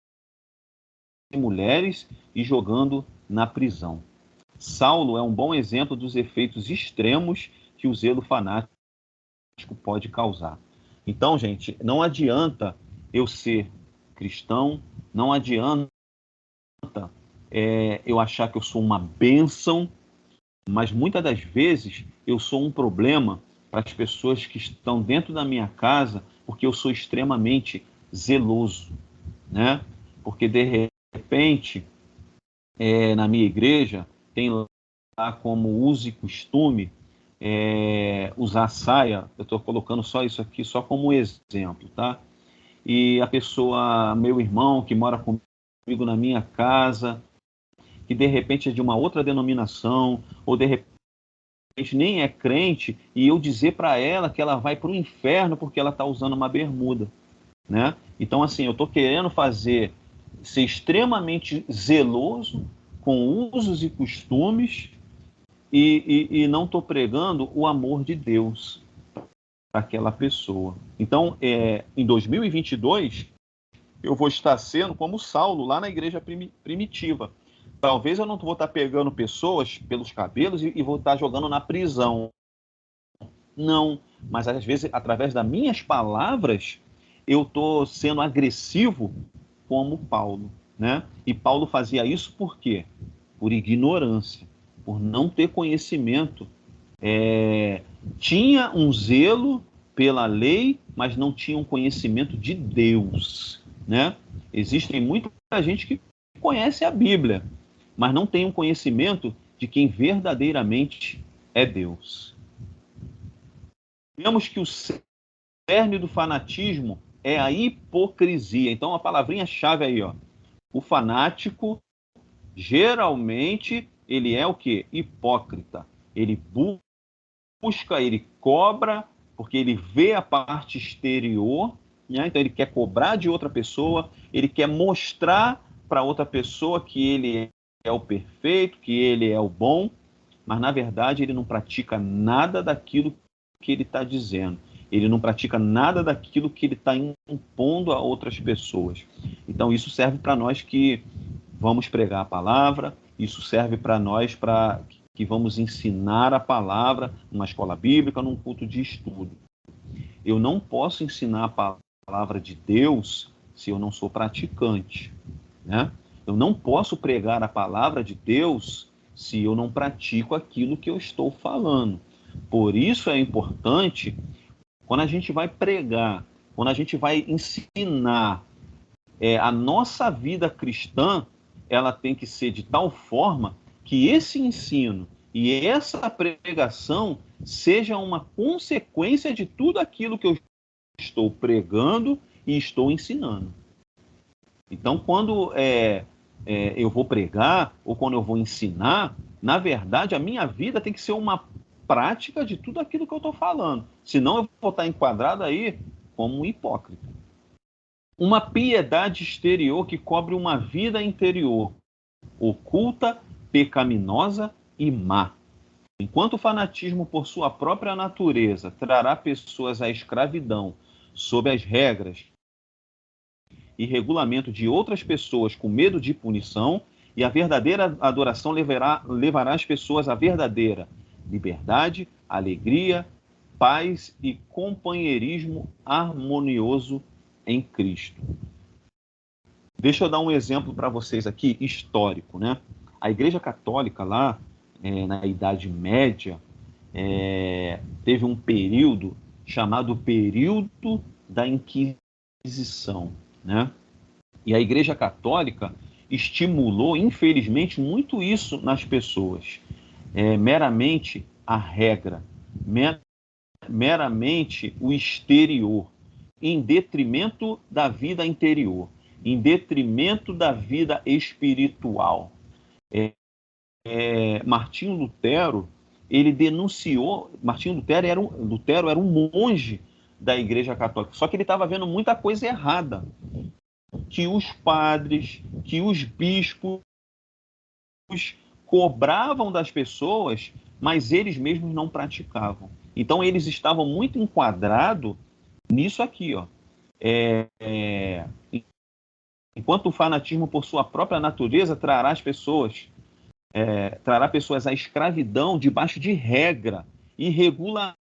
mulheres e jogando na prisão. Saulo é um bom exemplo dos efeitos extremos que o zelo fanático pode causar. Então, gente, não adianta eu ser cristão, não adianta eu achar que eu sou uma bênção, mas muitas das vezes eu sou um problema para as pessoas que estão dentro da minha casa, porque eu sou extremamente zeloso, né? Porque de repente, na minha igreja, tem lá como uso e costume usar saia. Eu estou colocando só isso aqui, só como exemplo, tá? E a pessoa, meu irmão, que mora comigo na minha casa, que de repente é de uma outra denominação, ou de repente nem é crente, e eu dizer para ela que ela vai para o inferno porque ela está usando uma bermuda, né? Então, assim, eu estou querendo ser extremamente zeloso com usos e costumes e não estou pregando o amor de Deus para aquela pessoa. Então, em 2022, eu vou estar sendo como Saulo lá na igreja primitiva. Talvez eu não vou estar pegando pessoas pelos cabelos e vou estar jogando na prisão. Não, mas às vezes, através das minhas palavras, eu estou sendo agressivo como Paulo, né? E Paulo fazia isso por quê? Por ignorância, por não ter conhecimento. Tinha um zelo pela lei, mas não tinha um conhecimento de Deus, né? Existem muita gente que conhece a Bíblia, mas não tem um conhecimento de quem verdadeiramente é Deus. Vemos que o cerne do fanatismo é a hipocrisia. Então, a palavrinha-chave aí, ó. O fanático, geralmente, ele é o quê? Hipócrita. Ele busca, ele cobra, porque ele vê a parte exterior, né? Então ele quer cobrar de outra pessoa, ele quer mostrar para outra pessoa que ele é o perfeito, que ele é o bom, mas na verdade ele não pratica nada daquilo que ele está dizendo. Ele não pratica nada daquilo que ele está impondo a outras pessoas. Então isso serve para nós que vamos pregar a palavra, isso serve para nós que vamos ensinar a palavra numa escola bíblica, num culto de estudo. Eu não posso ensinar a palavra de Deus se eu não sou praticante, né? Eu não posso pregar a palavra de Deus se eu não pratico aquilo que eu estou falando. Por isso é importante, quando a gente vai pregar, quando a gente vai ensinar a nossa vida cristã, ela tem que ser de tal forma que esse ensino e essa pregação seja uma consequência de tudo aquilo que eu estou pregando e estou ensinando. Então, quando eu vou pregar ou quando eu vou ensinar, na verdade, a minha vida tem que ser uma prática de tudo aquilo que eu estou falando. Senão eu vou estar enquadrado aí como um hipócrita. Uma piedade exterior que cobre uma vida interior, oculta, pecaminosa e má. Enquanto o fanatismo, por sua própria natureza, trará pessoas à escravidão sob as regras e regulamento de outras pessoas com medo de punição, e a verdadeira adoração levará as pessoas à verdadeira liberdade, alegria, paz e companheirismo harmonioso em Cristo. Deixa eu dar um exemplo para vocês aqui, histórico, né? A Igreja Católica lá, na Idade Média, teve um período chamado período da Inquisição, né? E a Igreja Católica estimulou, infelizmente, muito isso nas pessoas. Meramente a regra, meramente o exterior, em detrimento da vida interior, em detrimento da vida espiritual. Martinho Lutero, ele denunciou. Martinho Lutero era um monge da Igreja Católica, só que ele estava vendo muita coisa errada, que os padres, que os bispos cobravam das pessoas, mas eles mesmos não praticavam. Então eles estavam muito enquadrados nisso aqui, ó. Enquanto o fanatismo, por sua própria natureza, trará pessoas à escravidão debaixo de regra e regulamento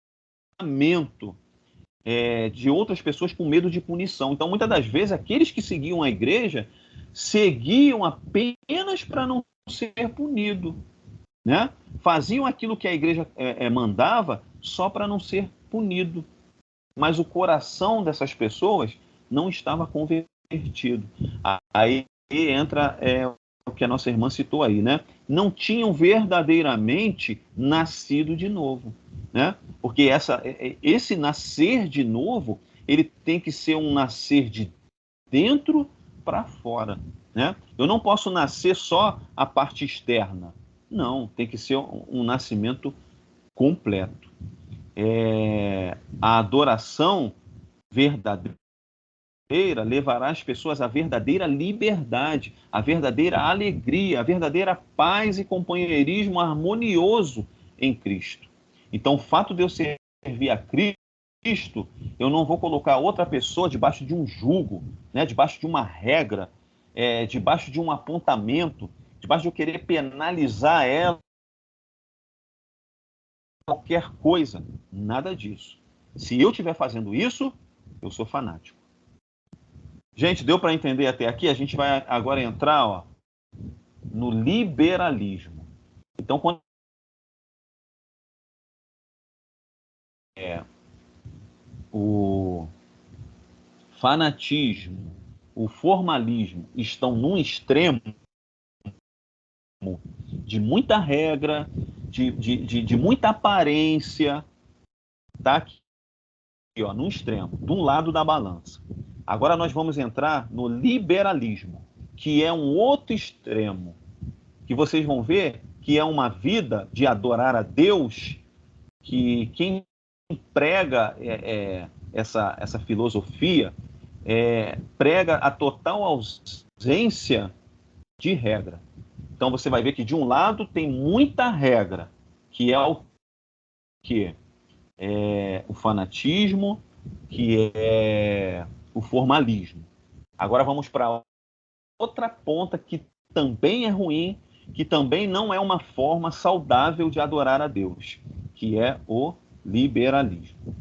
de outras pessoas com medo de punição. Então, muitas das vezes, aqueles que seguiam a igreja seguiam apenas para não ser punido, né? Faziam aquilo que a igreja mandava só para não ser punido. Mas o coração dessas pessoas não estava convertido. Aí entra o que a nossa irmã citou aí, né? Não tinham verdadeiramente nascido de novo, né? Porque esse nascer de novo, ele tem que ser um nascer de dentro para fora, né? Eu não posso nascer só a parte externa. Não, tem que ser um nascimento completo. A adoração verdadeira levará as pessoas à verdadeira liberdade, à verdadeira alegria, à verdadeira paz e companheirismo harmonioso em Cristo. Então, o fato de eu servir a Cristo, eu não vou colocar outra pessoa debaixo de um jugo, né, debaixo de uma regra, debaixo de um apontamento, debaixo de eu querer penalizar ela, qualquer coisa, nada disso. Se eu estiver fazendo isso, eu sou fanático. Gente, deu para entender até aqui? A gente vai agora entrar no liberalismo. Então, quando o fanatismo, o formalismo estão num extremo de muita regra, de muita aparência, tá aqui, ó, num extremo, de um lado da balança. Agora nós vamos entrar no liberalismo. que é um outro extremo, que vocês vão ver que é uma vida de adorar a Deus, que quem prega essa filosofia prega a total ausência de regra. Então você vai ver que de um lado tem muita regra, que é o que é o fanatismo, que é o formalismo. Agora vamos para outra ponta que também é ruim, que também não é uma forma saudável de adorar a Deus, que é o liberalismo.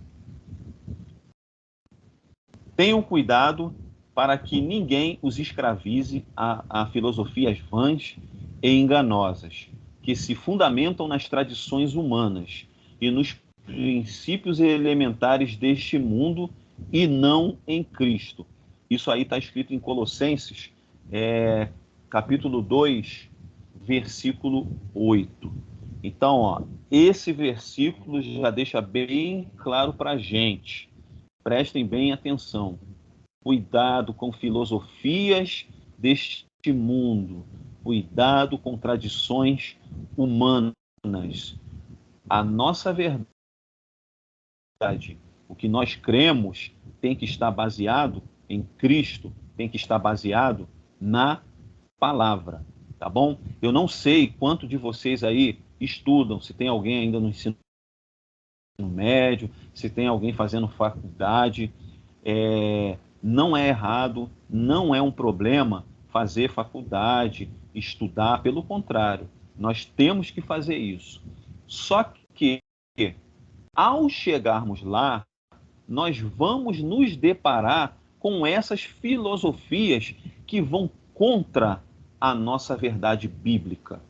Tenham cuidado para que ninguém os escravize a filosofias vãs e enganosas, que se fundamentam nas tradições humanas e nos princípios elementares deste mundo e não em Cristo. Isso aí está escrito em Colossenses, capítulo 2, versículo 8. Então, ó, esse versículo já deixa bem claro para a gente. Prestem bem atenção. Cuidado com filosofias deste mundo. Cuidado com tradições humanas. A nossa verdade, o que nós cremos, tem que estar baseado em Cristo, tem que estar baseado na palavra, tá bom? Eu não sei quanto de vocês aí estudam, se tem alguém ainda no ensino médio, se tem alguém fazendo faculdade. Não é errado, não é um problema fazer faculdade, estudar, pelo contrário, nós temos que fazer isso. Só que, ao chegarmos lá, nós vamos nos deparar com essas filosofias que vão contra a nossa verdade bíblica.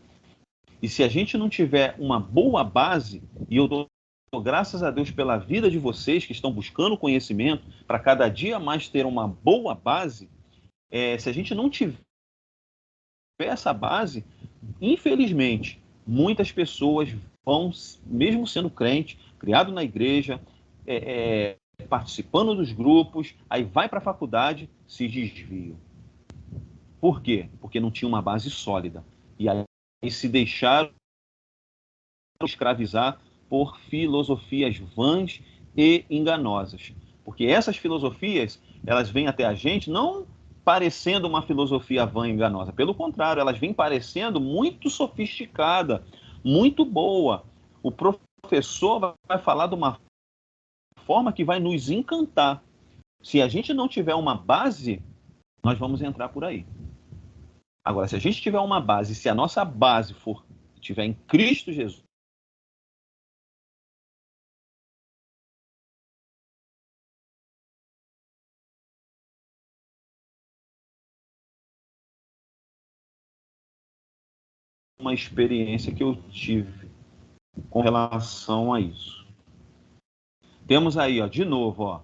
E se a gente não tiver uma boa base, e eu dou graças a Deus pela vida de vocês que estão buscando conhecimento para cada dia mais ter uma boa base, se a gente não tiver essa base, infelizmente, muitas pessoas vão, mesmo sendo crente, criado na igreja, participando dos grupos, aí vai para a faculdade, se desviam. Por quê? Porque não tinha uma base sólida. E aí se deixaram escravizar por filosofias vãs e enganosas. Porque essas filosofias, elas vêm até a gente não parecendo uma filosofia vã e enganosa. Pelo contrário, elas vêm parecendo muito sofisticada, muito boa. O professor vai falar de uma forma que vai nos encantar. Se a gente não tiver uma base, nós vamos entrar por aí. Agora, se a gente tiver uma base, se a nossa base estiver em Cristo Jesus, uma experiência que eu tive com relação a isso. Temos aí, ó, de novo, ó,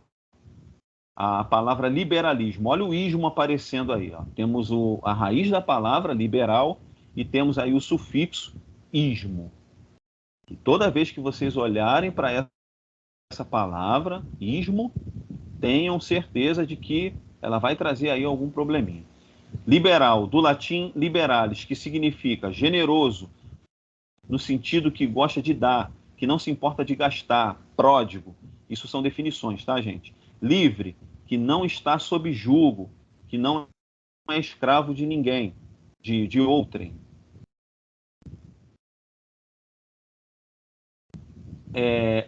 a palavra liberalismo. Olha o ismo aparecendo aí. Ó. Temos a raiz da palavra, liberal, e temos aí o sufixo ismo. E toda vez que vocês olharem para essa palavra, ismo, tenham certeza de que ela vai trazer aí algum probleminha. Liberal, do latim liberalis, que significa generoso, no sentido que gosta de dar, que não se importa de gastar, pródigo. Isso são definições, tá, gente? Livre, que não está sob julgo, que não é escravo de ninguém, de outrem.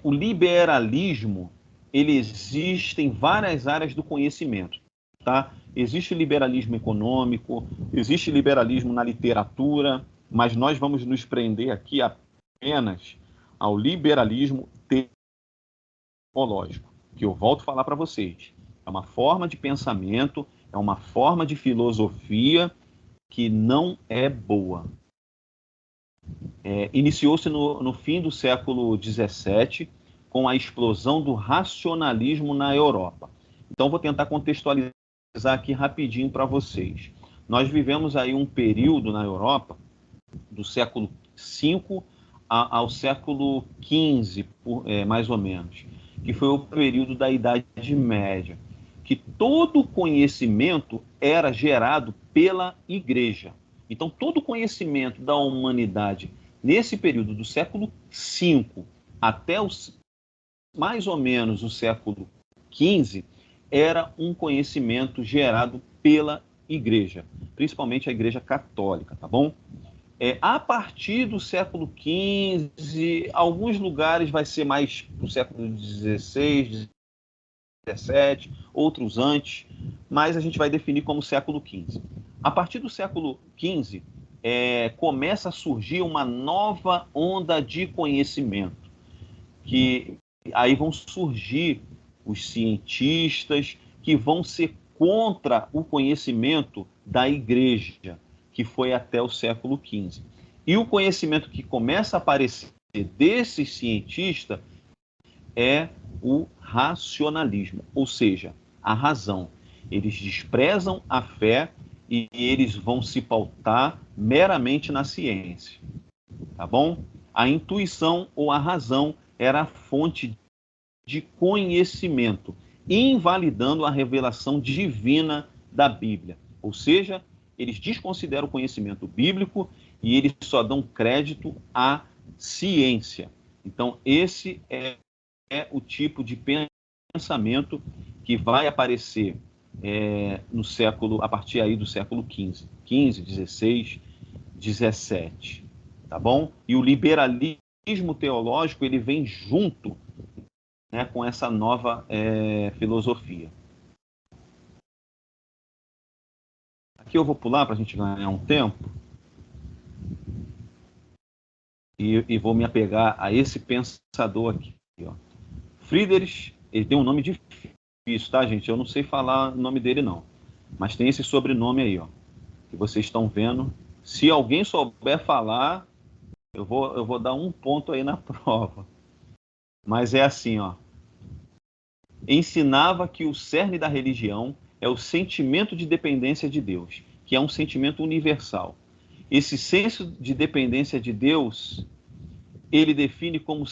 O liberalismo, ele existe em várias áreas do conhecimento, tá? Existe liberalismo econômico, existe liberalismo na literatura, mas nós vamos nos prender aqui apenas ao liberalismo teológico, que eu volto a falar para vocês. É uma forma de pensamento, é uma forma de filosofia que não é boa. Iniciou-se no fim do século XVII, com a explosão do racionalismo na Europa. Então, vou tentar contextualizar aqui rapidinho para vocês. Nós vivemos aí um período na Europa, do século V ao século XV, mais ou menos, que foi o período da Idade Média, que todo conhecimento era gerado pela igreja. Então, todo o conhecimento da humanidade nesse período do século V até mais ou menos o século XV era um conhecimento gerado pela igreja, principalmente a igreja católica, tá bom? A partir do século XV, alguns lugares vai ser mais para o século XVI, XVII, outros antes, mas a gente vai definir como século XV. A partir do século XV, começa a surgir uma nova onda de conhecimento, que aí vão surgir os cientistas que vão ser contra o conhecimento da igreja, que foi até o século XV. E o conhecimento que começa a aparecer desses cientistas é o racionalismo, ou seja, a razão. Eles desprezam a fé e eles vão se pautar meramente na ciência, tá bom? A intuição ou a razão era a fonte de conhecimento, invalidando a revelação divina da Bíblia. Ou seja, eles desconsideram o conhecimento bíblico e eles só dão crédito à ciência. Então, esse é o tipo de pensamento que vai aparecer no século, a partir aí do século XV, XVI, XVII, tá bom? E o liberalismo teológico, ele vem junto, né, com essa nova filosofia. Aqui eu vou pular para a gente ganhar um tempo e vou me apegar a esse pensador aqui, ó. Friedrich, ele tem um nome difícil, tá, gente? Eu não sei falar o nome dele, não. Mas tem esse sobrenome aí, ó, que vocês estão vendo. Se alguém souber falar, eu vou dar um ponto aí na prova. Mas é assim, ó. Ensinava que o cerne da religião é o sentimento de dependência de Deus, que é um sentimento universal. Esse senso de dependência de Deus, ele define como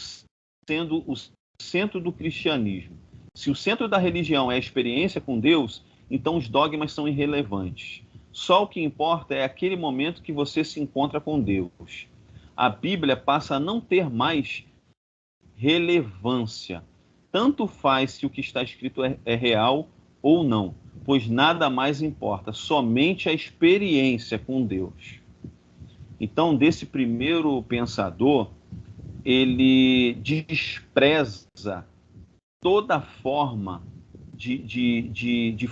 sendo o centro do cristianismo. Se o centro da religião é a experiência com Deus, então os dogmas são irrelevantes. Só o que importa é aquele momento que você se encontra com Deus. A Bíblia passa a não ter mais relevância. Tanto faz se o que está escrito é real ou não, pois nada mais importa, somente a experiência com Deus. Então, desse primeiro pensador, ele despreza toda forma de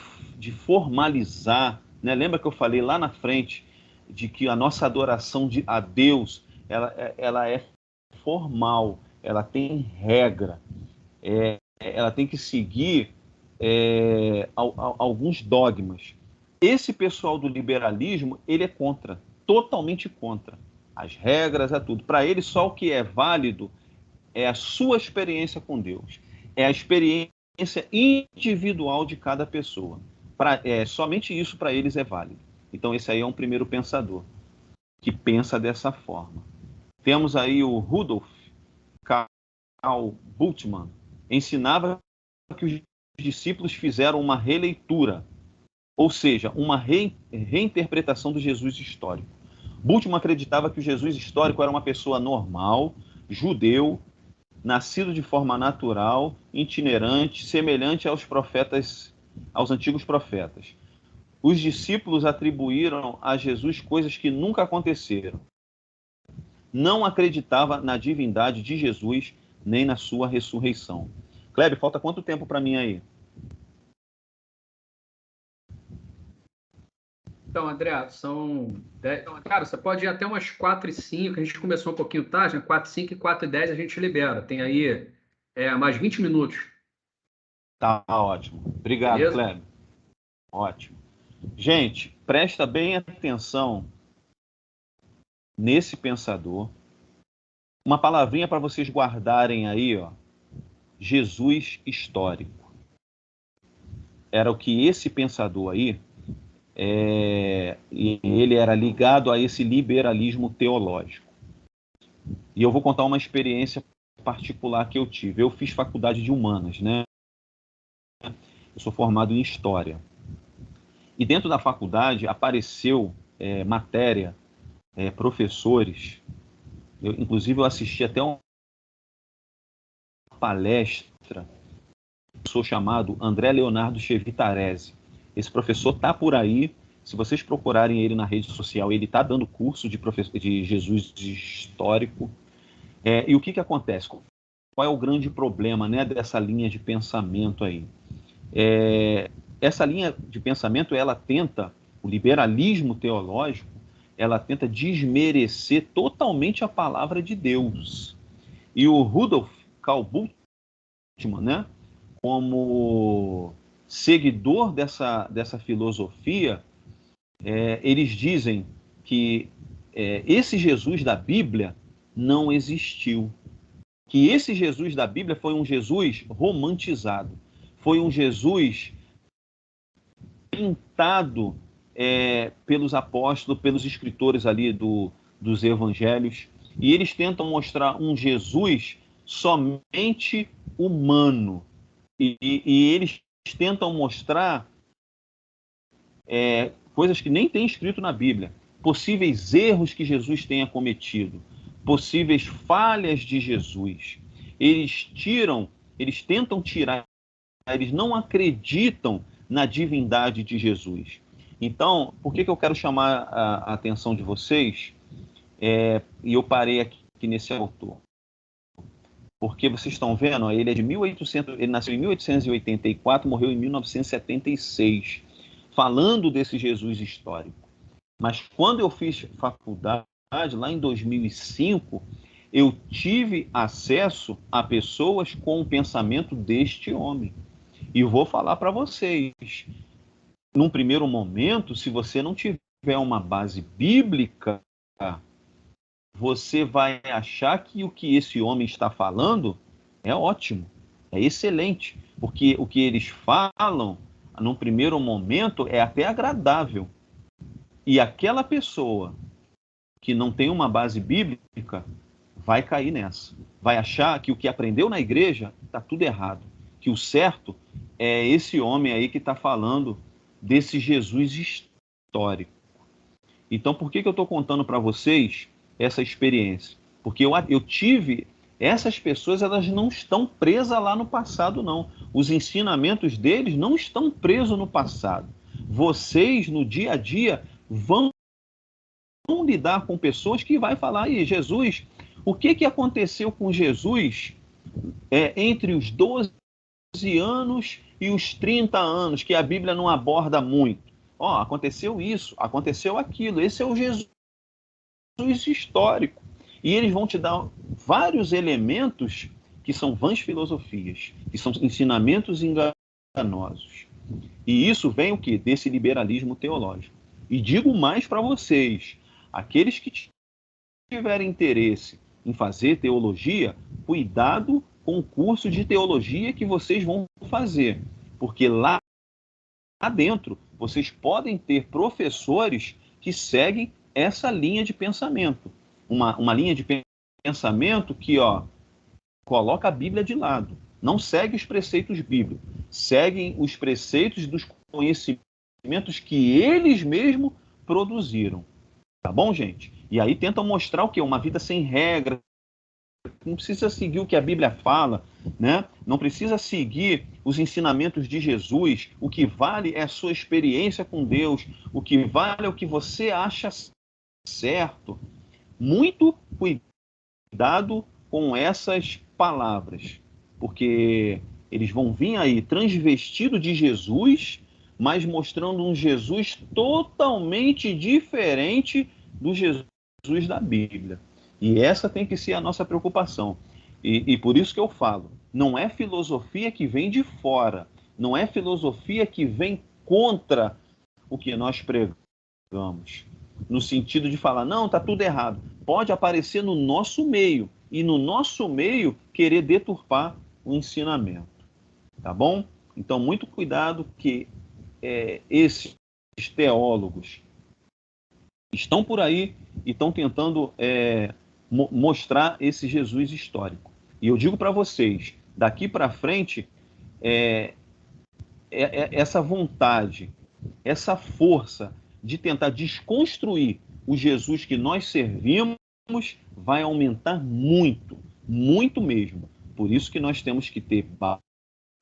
formalizar, né? Lembra que eu falei lá na frente de que a nossa adoração a Deus ela é formal, ela tem regra, ela tem que seguir alguns dogmas. Esse pessoal do liberalismo, ele é contra, totalmente contra as regras, tudo. Para ele, só o que é válido é a sua experiência com Deus, é a experiência individual de cada pessoa. Somente isso para eles é válido. Então, esse aí é um primeiro pensador que pensa dessa forma. Temos aí o Rudolf Karl Bultmann, ensinava que os discípulos fizeram uma releitura, ou seja, uma reinterpretação do Jesus histórico. Bultmann acreditava que o Jesus histórico era uma pessoa normal, judeu, nascido de forma natural, itinerante, semelhante aos profetas, aos antigos profetas. Os discípulos atribuíram a Jesus coisas que nunca aconteceram. Não acreditava na divindade de Jesus, nem na sua ressurreição. Kleber, falta quanto tempo para mim aí? Então, André, são 10... Cara, você pode ir até umas 4h05, a gente começou um pouquinho tarde, né? 4h05 e 4h10 a gente libera. Tem aí mais 20 minutos. Tá ótimo. Obrigado, beleza? Kleber. Ótimo. Gente, presta bem atenção nesse pensador. Uma palavrinha para vocês guardarem aí, ó. Jesus histórico. Era o que esse pensador aí, e ele era ligado a esse liberalismo teológico. E eu vou contar uma experiência particular que eu tive. Eu fiz faculdade de humanas, né? Eu sou formado em História. E dentro da faculdade apareceu matéria, professores. Inclusive, eu assisti até uma palestra do professor chamado André Leonardo Chevitarese. Esse professor está por aí. Se vocês procurarem ele na rede social, ele está dando curso de Jesus histórico. E o que acontece? Qual é o grande problema, né, dessa linha de pensamento aí? Essa linha de pensamento, ela tenta, o liberalismo teológico, ela tenta desmerecer totalmente a palavra de Deus. E o Rudolf Karl Bultmann, né, como seguidor dessa filosofia, eles dizem que esse Jesus da Bíblia não existiu. Que esse Jesus da Bíblia foi um Jesus romantizado. Foi um Jesus pintado pelos apóstolos, pelos escritores ali dos evangelhos. E eles tentam mostrar um Jesus somente humano. E eles tentam mostrar coisas que nem tem escrito na Bíblia. Possíveis erros que Jesus tenha cometido. Possíveis falhas de Jesus. Eles tentam tirar, eles não acreditam na divindade de Jesus. Então, por que eu quero chamar a atenção de vocês? E eu parei aqui nesse autor. Porque vocês estão vendo, ele ele nasceu em 1884, morreu em 1976, falando desse Jesus histórico. Mas quando eu fiz faculdade, lá em 2005, eu tive acesso a pessoas com o pensamento deste homem. E vou falar para vocês, num primeiro momento, se você não tiver uma base bíblica, você vai achar que o que esse homem está falando é ótimo, é excelente, porque o que eles falam, num primeiro momento, é até agradável. E aquela pessoa que não tem uma base bíblica vai cair nessa. Vai achar que o que aprendeu na igreja está tudo errado. Que o certo é esse homem aí que está falando desse Jesus histórico. Então, por que eu estou contando para vocês essa experiência? Porque eu tive... Essas pessoas, elas não estão presas lá no passado, não. Os ensinamentos deles não estão presos no passado. Vocês, no dia a dia, vão lidar com pessoas que vai falar, e Jesus, o que aconteceu com Jesus entre os 12 anos e os 30 anos, que a Bíblia não aborda muito? Aconteceu isso, aconteceu aquilo, esse é o Jesus histórico. E eles vão te dar vários elementos que são vãs filosofias, que são ensinamentos enganosos. E isso vem o quê? Desse liberalismo teológico. E digo mais para vocês, aqueles que tiverem interesse em fazer teologia, cuidado com o curso de teologia que vocês vão fazer, porque lá dentro vocês podem ter professores que seguem essa linha de pensamento, uma linha de pensamento que coloca a Bíblia de lado, não segue os preceitos bíblicos, seguem os preceitos dos conhecimentos que eles mesmos produziram. Tá bom, gente? E aí tentam mostrar o quê? Uma vida sem regra. Não precisa seguir o que a Bíblia fala, né? Não precisa seguir os ensinamentos de Jesus. O que vale é a sua experiência com Deus. O que vale é o que você acha certo. Muito cuidado com essas palavras, porque eles vão vir aí transvestido de Jesus, mas mostrando um Jesus totalmente diferente do Jesus da Bíblia. E essa tem que ser a nossa preocupação. E por isso que eu falo, não é filosofia que vem de fora, não é filosofia que vem contra o que nós pregamos, no sentido de falar, não, está tudo errado. Pode aparecer no nosso meio, e no nosso meio querer deturpar o ensinamento. Tá bom? Então, muito cuidado que esses teólogos estão por aí e estão tentando mostrar esse Jesus histórico. E eu digo para vocês, daqui para frente, essa vontade essa força de tentar desconstruir o Jesus que nós servimos vai aumentar muito, muito mesmo. Por isso que nós temos que ter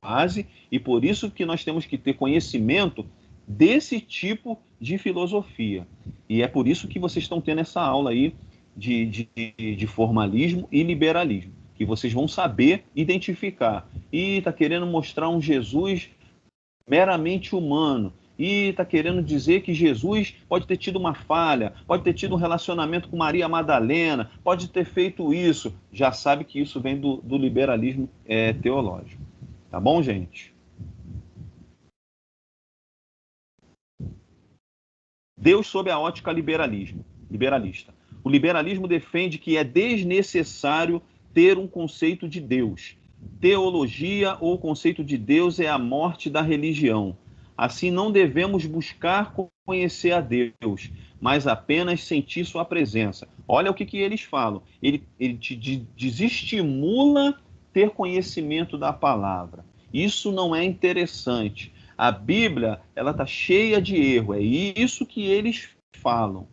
base e por isso que nós temos que ter conhecimento desse tipo de filosofia. E é por isso que vocês estão tendo essa aula aí de formalismo e liberalismo, que vocês vão saber identificar. E está querendo mostrar um Jesus meramente humano. E está querendo dizer que Jesus pode ter tido uma falha, pode ter tido um relacionamento com Maria Madalena, pode ter feito isso. Já sabe que isso vem do liberalismo teológico. Tá bom, gente? Deus sob a ótica liberalista. O liberalismo defende que é desnecessário ter um conceito de Deus. Teologia ou conceito de Deus é a morte da religião. Assim, não devemos buscar conhecer a Deus, mas apenas sentir sua presença. Olha o que eles falam. Ele te desestimula ter conhecimento da palavra. Isso não é interessante. A Bíblia, ela está cheia de erro. É isso que eles falam.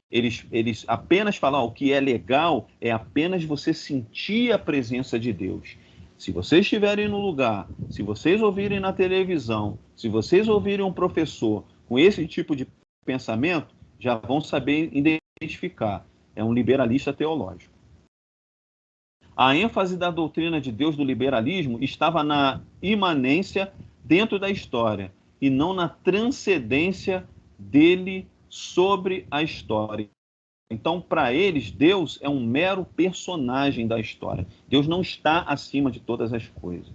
Eles apenas falam, o que é legal é apenas você sentir a presença de Deus. Se vocês estiverem no lugar, se vocês ouvirem na televisão, se vocês ouvirem um professor com esse tipo de pensamento, já vão saber identificar. É um liberalista teológico. A ênfase da doutrina de Deus do liberalismo estava na imanência dentro da história e não na transcendência dele sobre a história. Então, para eles, Deus é um mero personagem da história. Deus não está acima de todas as coisas.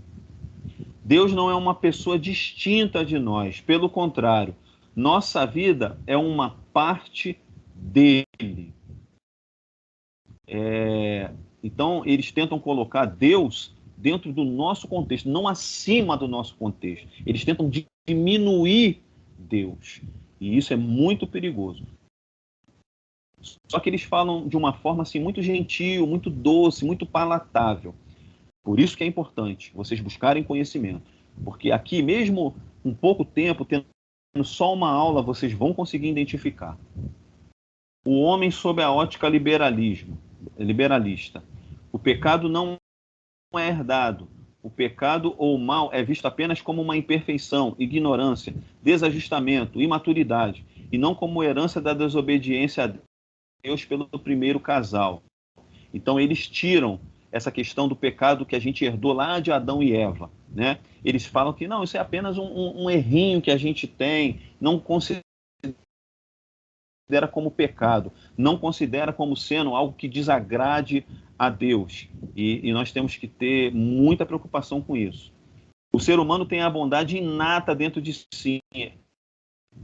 Deus não é uma pessoa distinta de nós. Pelo contrário, nossa vida é uma parte dele. Então, eles tentam colocar Deus dentro do nosso contexto, não acima do nosso contexto. Eles tentam diminuir Deus. E isso é muito perigoso. Só que eles falam de uma forma assim, muito gentil, muito doce, muito palatável. Por isso que é importante vocês buscarem conhecimento. Porque aqui, mesmo com pouco tempo, tendo só uma aula, vocês vão conseguir identificar. O homem sob a ótica liberalista. O pecado não é herdado. O pecado ou o mal é visto apenas como uma imperfeição, ignorância, desajustamento, imaturidade, e não como herança da desobediência a Deus pelo primeiro casal. Então eles tiram essa questão do pecado que a gente herdou lá de Adão e Eva, né? Eles falam que não, isso é apenas um errinho que a gente tem, não considera como pecado, não considera como sendo algo que desagrade a Deus. E nós temos que ter muita preocupação com isso. O ser humano tem a bondade inata dentro de si,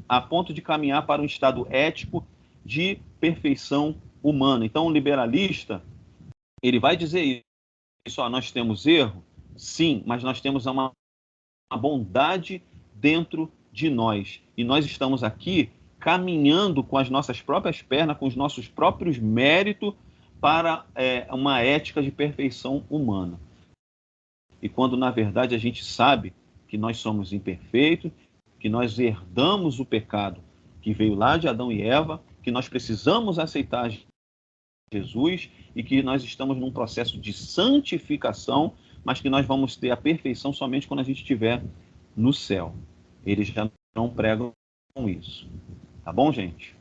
a ponto de caminhar para um estado ético de perfeição humana. Então, o liberalista, ele vai dizer isso, nós temos erro? Sim, mas nós temos uma bondade dentro de nós. E nós estamos aqui caminhando com as nossas próprias pernas, com os nossos próprios méritos para uma ética de perfeição humana. E quando, na verdade, a gente sabe que nós somos imperfeitos, que nós herdamos o pecado que veio lá de Adão e Eva, que nós precisamos aceitar Jesus e que nós estamos num processo de santificação, mas que nós vamos ter a perfeição somente quando a gente estiver no céu. Eles já não pregam isso. Tá bom, gente?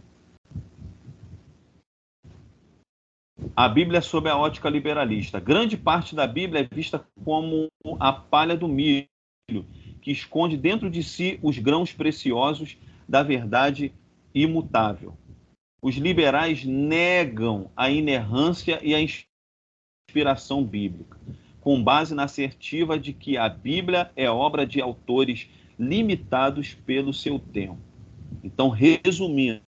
A Bíblia é sob a ótica liberalista. Grande parte da Bíblia é vista como a palha do milho, que esconde dentro de si os grãos preciosos da verdade imutável. Os liberais negam a inerrância e a inspiração bíblica, com base na assertiva de que a Bíblia é obra de autores limitados pelo seu tempo. Então, resumindo,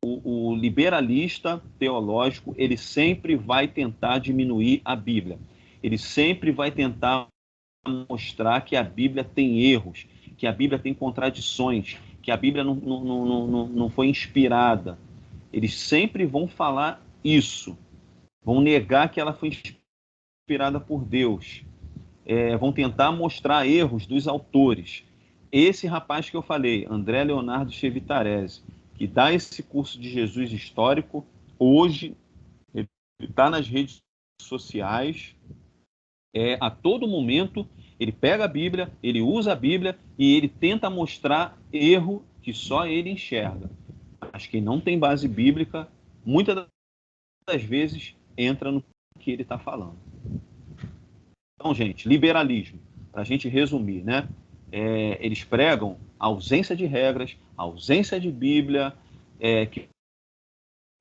o liberalista teológico, ele sempre vai tentar diminuir a Bíblia. Ele sempre vai tentar mostrar que a Bíblia tem erros, que a Bíblia tem contradições, que a Bíblia não foi inspirada. Eles sempre vão falar isso. Vão negar que ela foi inspirada por Deus. Vão tentar mostrar erros dos autores. esse rapaz que eu falei, André Leonardo Chevitarese, que dá esse curso de Jesus histórico, hoje ele está nas redes sociais, a todo momento ele pega a Bíblia, ele usa a Bíblia e ele tenta mostrar erro que só ele enxerga. Mas quem não tem base bíblica, muitas das vezes entra no que ele está falando. Então, gente, liberalismo, para a gente resumir, né? Eles pregam a ausência de regras, a ausência de Bíblia, que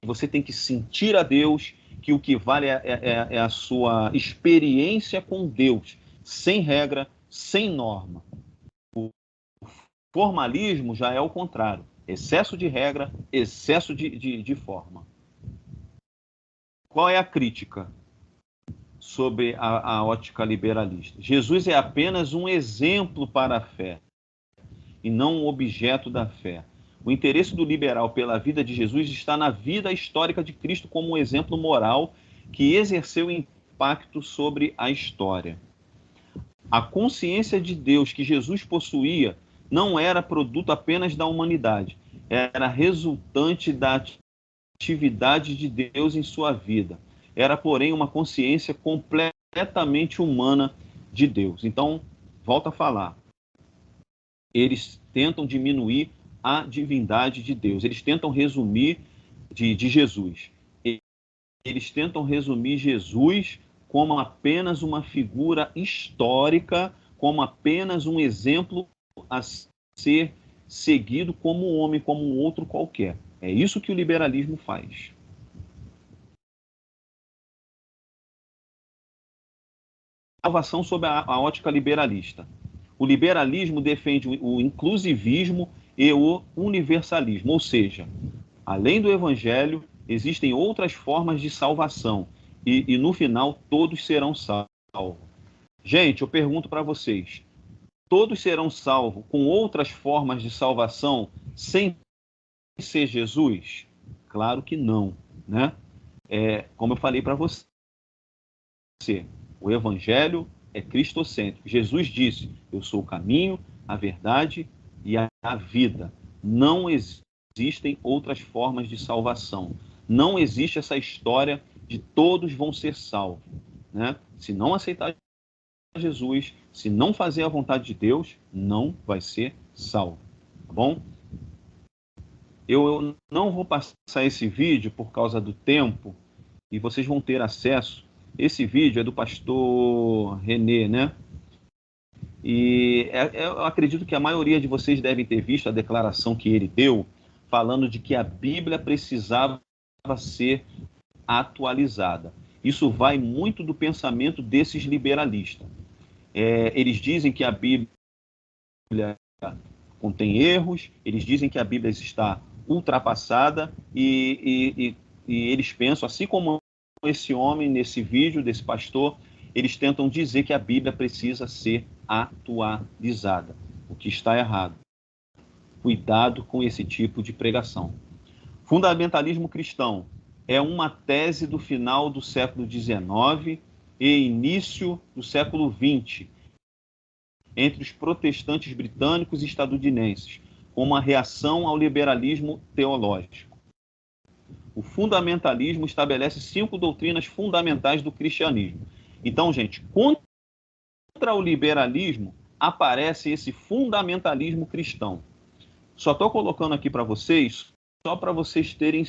você tem que sentir a Deus, que o que vale é a sua experiência com Deus, sem regra, sem norma. O formalismo já é o contrário, excesso de regra, excesso de forma. Qual é a crítica sobre a ótica liberalista? Jesus é apenas um exemplo para a fé e não um objeto da fé. O interesse do liberal pela vida de Jesus está na vida histórica de Cristo como um exemplo moral que exerceu impacto sobre a história. A consciência de Deus que Jesus possuía não era produto apenas da humanidade, era resultante da atividade de Deus em sua vida. Era, porém, uma consciência completamente humana de Deus. Então, volto a falar. Eles tentam diminuir a divindade de Deus. Eles tentam resumir de Jesus. Eles tentam resumir Jesus como apenas uma figura histórica, como apenas um exemplo a ser seguido como um homem, como um outro qualquer. É isso que o liberalismo faz. Salvação sob a ótica liberalista. O liberalismo defende o inclusivismo e o universalismo, ou seja, além do evangelho, existem outras formas de salvação e no final todos serão salvos. Gente, eu pergunto para vocês, todos serão salvos com outras formas de salvação sem ser Jesus? Claro que não, né? Como eu falei para você, o evangelho é cristocêntrico. Jesus disse, eu sou o caminho, a verdade e a vida. Não existem outras formas de salvação. Não existe essa história de todos vão ser salvos, né? Se não aceitar Jesus, se não fazer a vontade de Deus, não vai ser salvo, tá bom? Eu não vou passar esse vídeo por causa do tempo e vocês vão ter acesso. Esse vídeo é do pastor René, né? E eu acredito que a maioria de vocês devem ter visto a declaração que ele deu, falando de que a Bíblia precisava ser atualizada. Isso vai muito do pensamento desses liberalistas. Eles dizem que a Bíblia contém erros, eles dizem que a Bíblia está ultrapassada e eles pensam, assim como esse homem nesse vídeo, desse pastor, eles tentam dizer que a Bíblia precisa ser atualizada, o que está errado. Cuidado com esse tipo de pregação. Fundamentalismo cristão é uma tese do final do século XIX e início do século XX, entre os protestantes britânicos e estadunidenses, como uma reação ao liberalismo teológico. O fundamentalismo estabelece 5 doutrinas fundamentais do cristianismo. Então, gente, contra o liberalismo aparece esse fundamentalismo cristão. Só estou colocando aqui para vocês, só para vocês terem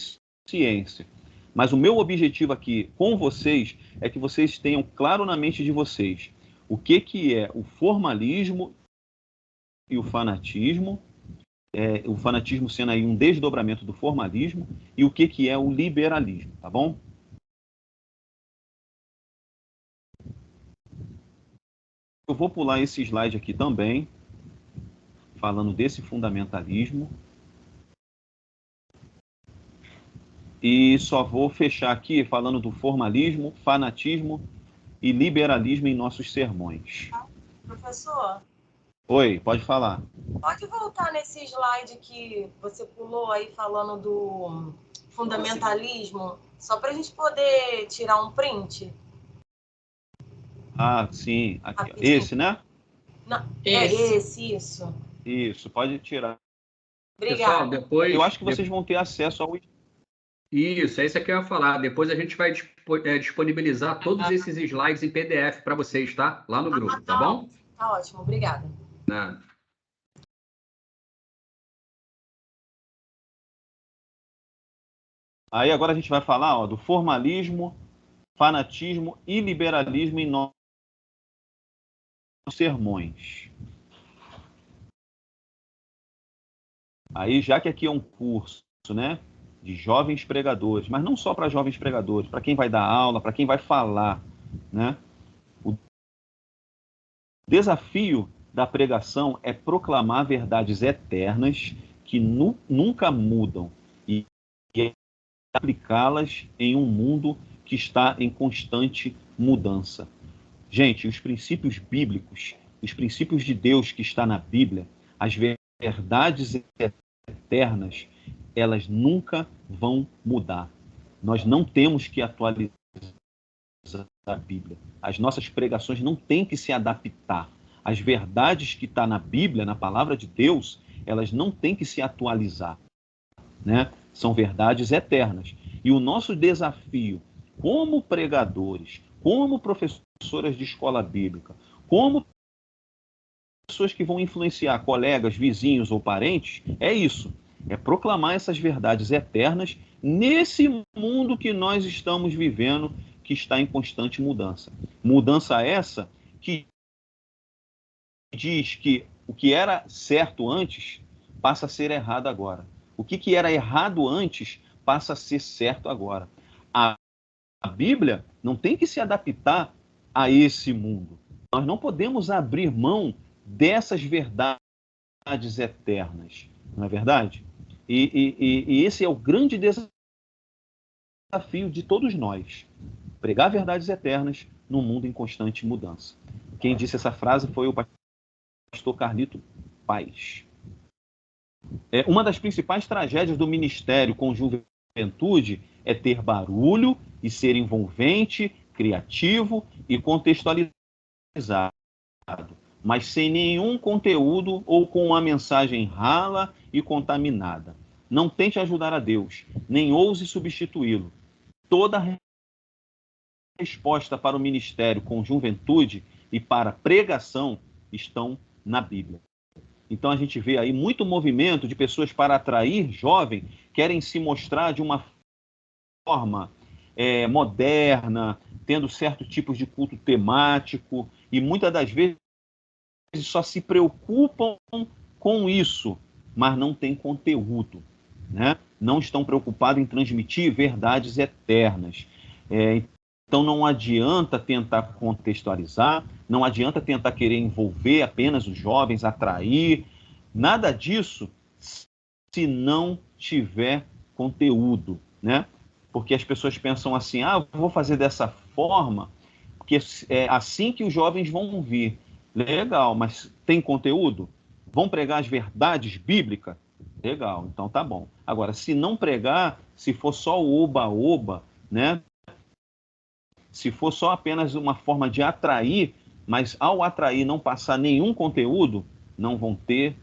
ciência. Mas o meu objetivo aqui com vocês é que vocês tenham claro na mente de vocês o que é o formalismo e o fanatismo sendo aí um desdobramento do formalismo, e o que é o liberalismo, tá bom? Eu vou pular esse slide aqui também, falando desse fundamentalismo. E só vou fechar aqui falando do formalismo, fanatismo e liberalismo em nossos sermões. Professor? Oi, pode falar. Pode voltar nesse slide que você pulou aí falando do fundamentalismo, só para a gente poder tirar um print? Ah, sim. Aqui, esse, né? Não, esse, isso. Isso, pode tirar. Pessoal, Obrigada. depois... Eu acho que vocês vão ter acesso ao... Isso, é isso que eu ia falar. Depois a gente vai disponibilizar todos esses slides em PDF para vocês, tá? Lá no grupo, tá bom? Tá ótimo, obrigada. Nada. Aí agora a gente vai falar, ó, do formalismo, fanatismo e liberalismo em nossos sermões. Aí, já que aqui é um curso, né, de jovens pregadores, mas não só para jovens pregadores, para quem vai dar aula, para quem vai falar, né? O desafio da pregação é proclamar verdades eternas que nunca mudam e aplicá-las em um mundo que está em constante mudança. Gente, os princípios bíblicos, os princípios de Deus que está na Bíblia, as verdades eternas, elas nunca vão mudar. Nós não temos que atualizar a Bíblia. As nossas pregações não têm que se adaptar. As verdades que estão na Bíblia, na palavra de Deus, elas não têm que se atualizar, né? São verdades eternas. E o nosso desafio, como pregadores, como professoras de escola bíblica, como pessoas que vão influenciar colegas, vizinhos ou parentes, é isso. É proclamar essas verdades eternas nesse mundo que nós estamos vivendo, que está em constante mudança. Mudança essa que diz que o que era certo antes passa a ser errado agora. O que era errado antes passa a ser certo agora. A Bíblia não tem que se adaptar a esse mundo. Nós não podemos abrir mão dessas verdades eternas, não é verdade? E esse é o grande desafio de todos nós. Pregar verdades eternas num mundo em constante mudança. Quem disse essa frase foi o pastor Carlito Paz. Uma das principais tragédias do ministério com juventude é ter barulho e ser envolvente, criativo e contextualizado, mas sem nenhum conteúdo ou com uma mensagem rala e contaminada. Não tente ajudar a Deus, nem ouse substituí-lo. Toda resposta para o ministério com juventude e para a pregação estão na Bíblia. Então a gente vê aí muito movimento de pessoas para atrair jovem, querem se mostrar de uma forma moderna, tendo certos tipos de culto temático, e muitas das vezes só se preocupam com isso, mas não tem conteúdo, né? Não estão preocupados em transmitir verdades eternas. Então não adianta tentar contextualizar, não adianta tentar querer envolver apenas os jovens, atrair, nada disso se não tiver conteúdo, né? Porque as pessoas pensam assim, eu vou fazer dessa forma, porque é assim que os jovens vão vir. Legal, mas tem conteúdo? Vão pregar as verdades bíblicas? Legal, então tá bom. Agora, se não pregar, se for só o oba-oba, né? Se for só apenas uma forma de atrair, mas ao atrair não passar nenhum conteúdo, não vão ter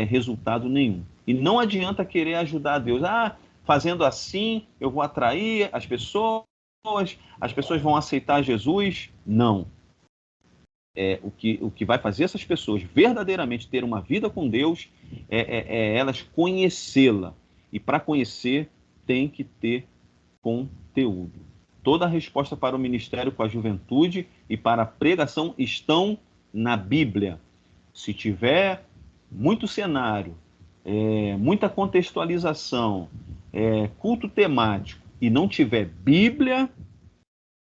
resultado nenhum. E não adianta querer ajudar a Deus. Fazendo assim, eu vou atrair as pessoas vão aceitar Jesus. Não. O que vai fazer essas pessoas verdadeiramente ter uma vida com Deus é elas conhecê-la. E para conhecer, tem que ter conteúdo. Toda a resposta para o ministério com a juventude e para a pregação estão na Bíblia. Se tiver muito cenário, muita contextualização, culto temático e não tiver Bíblia,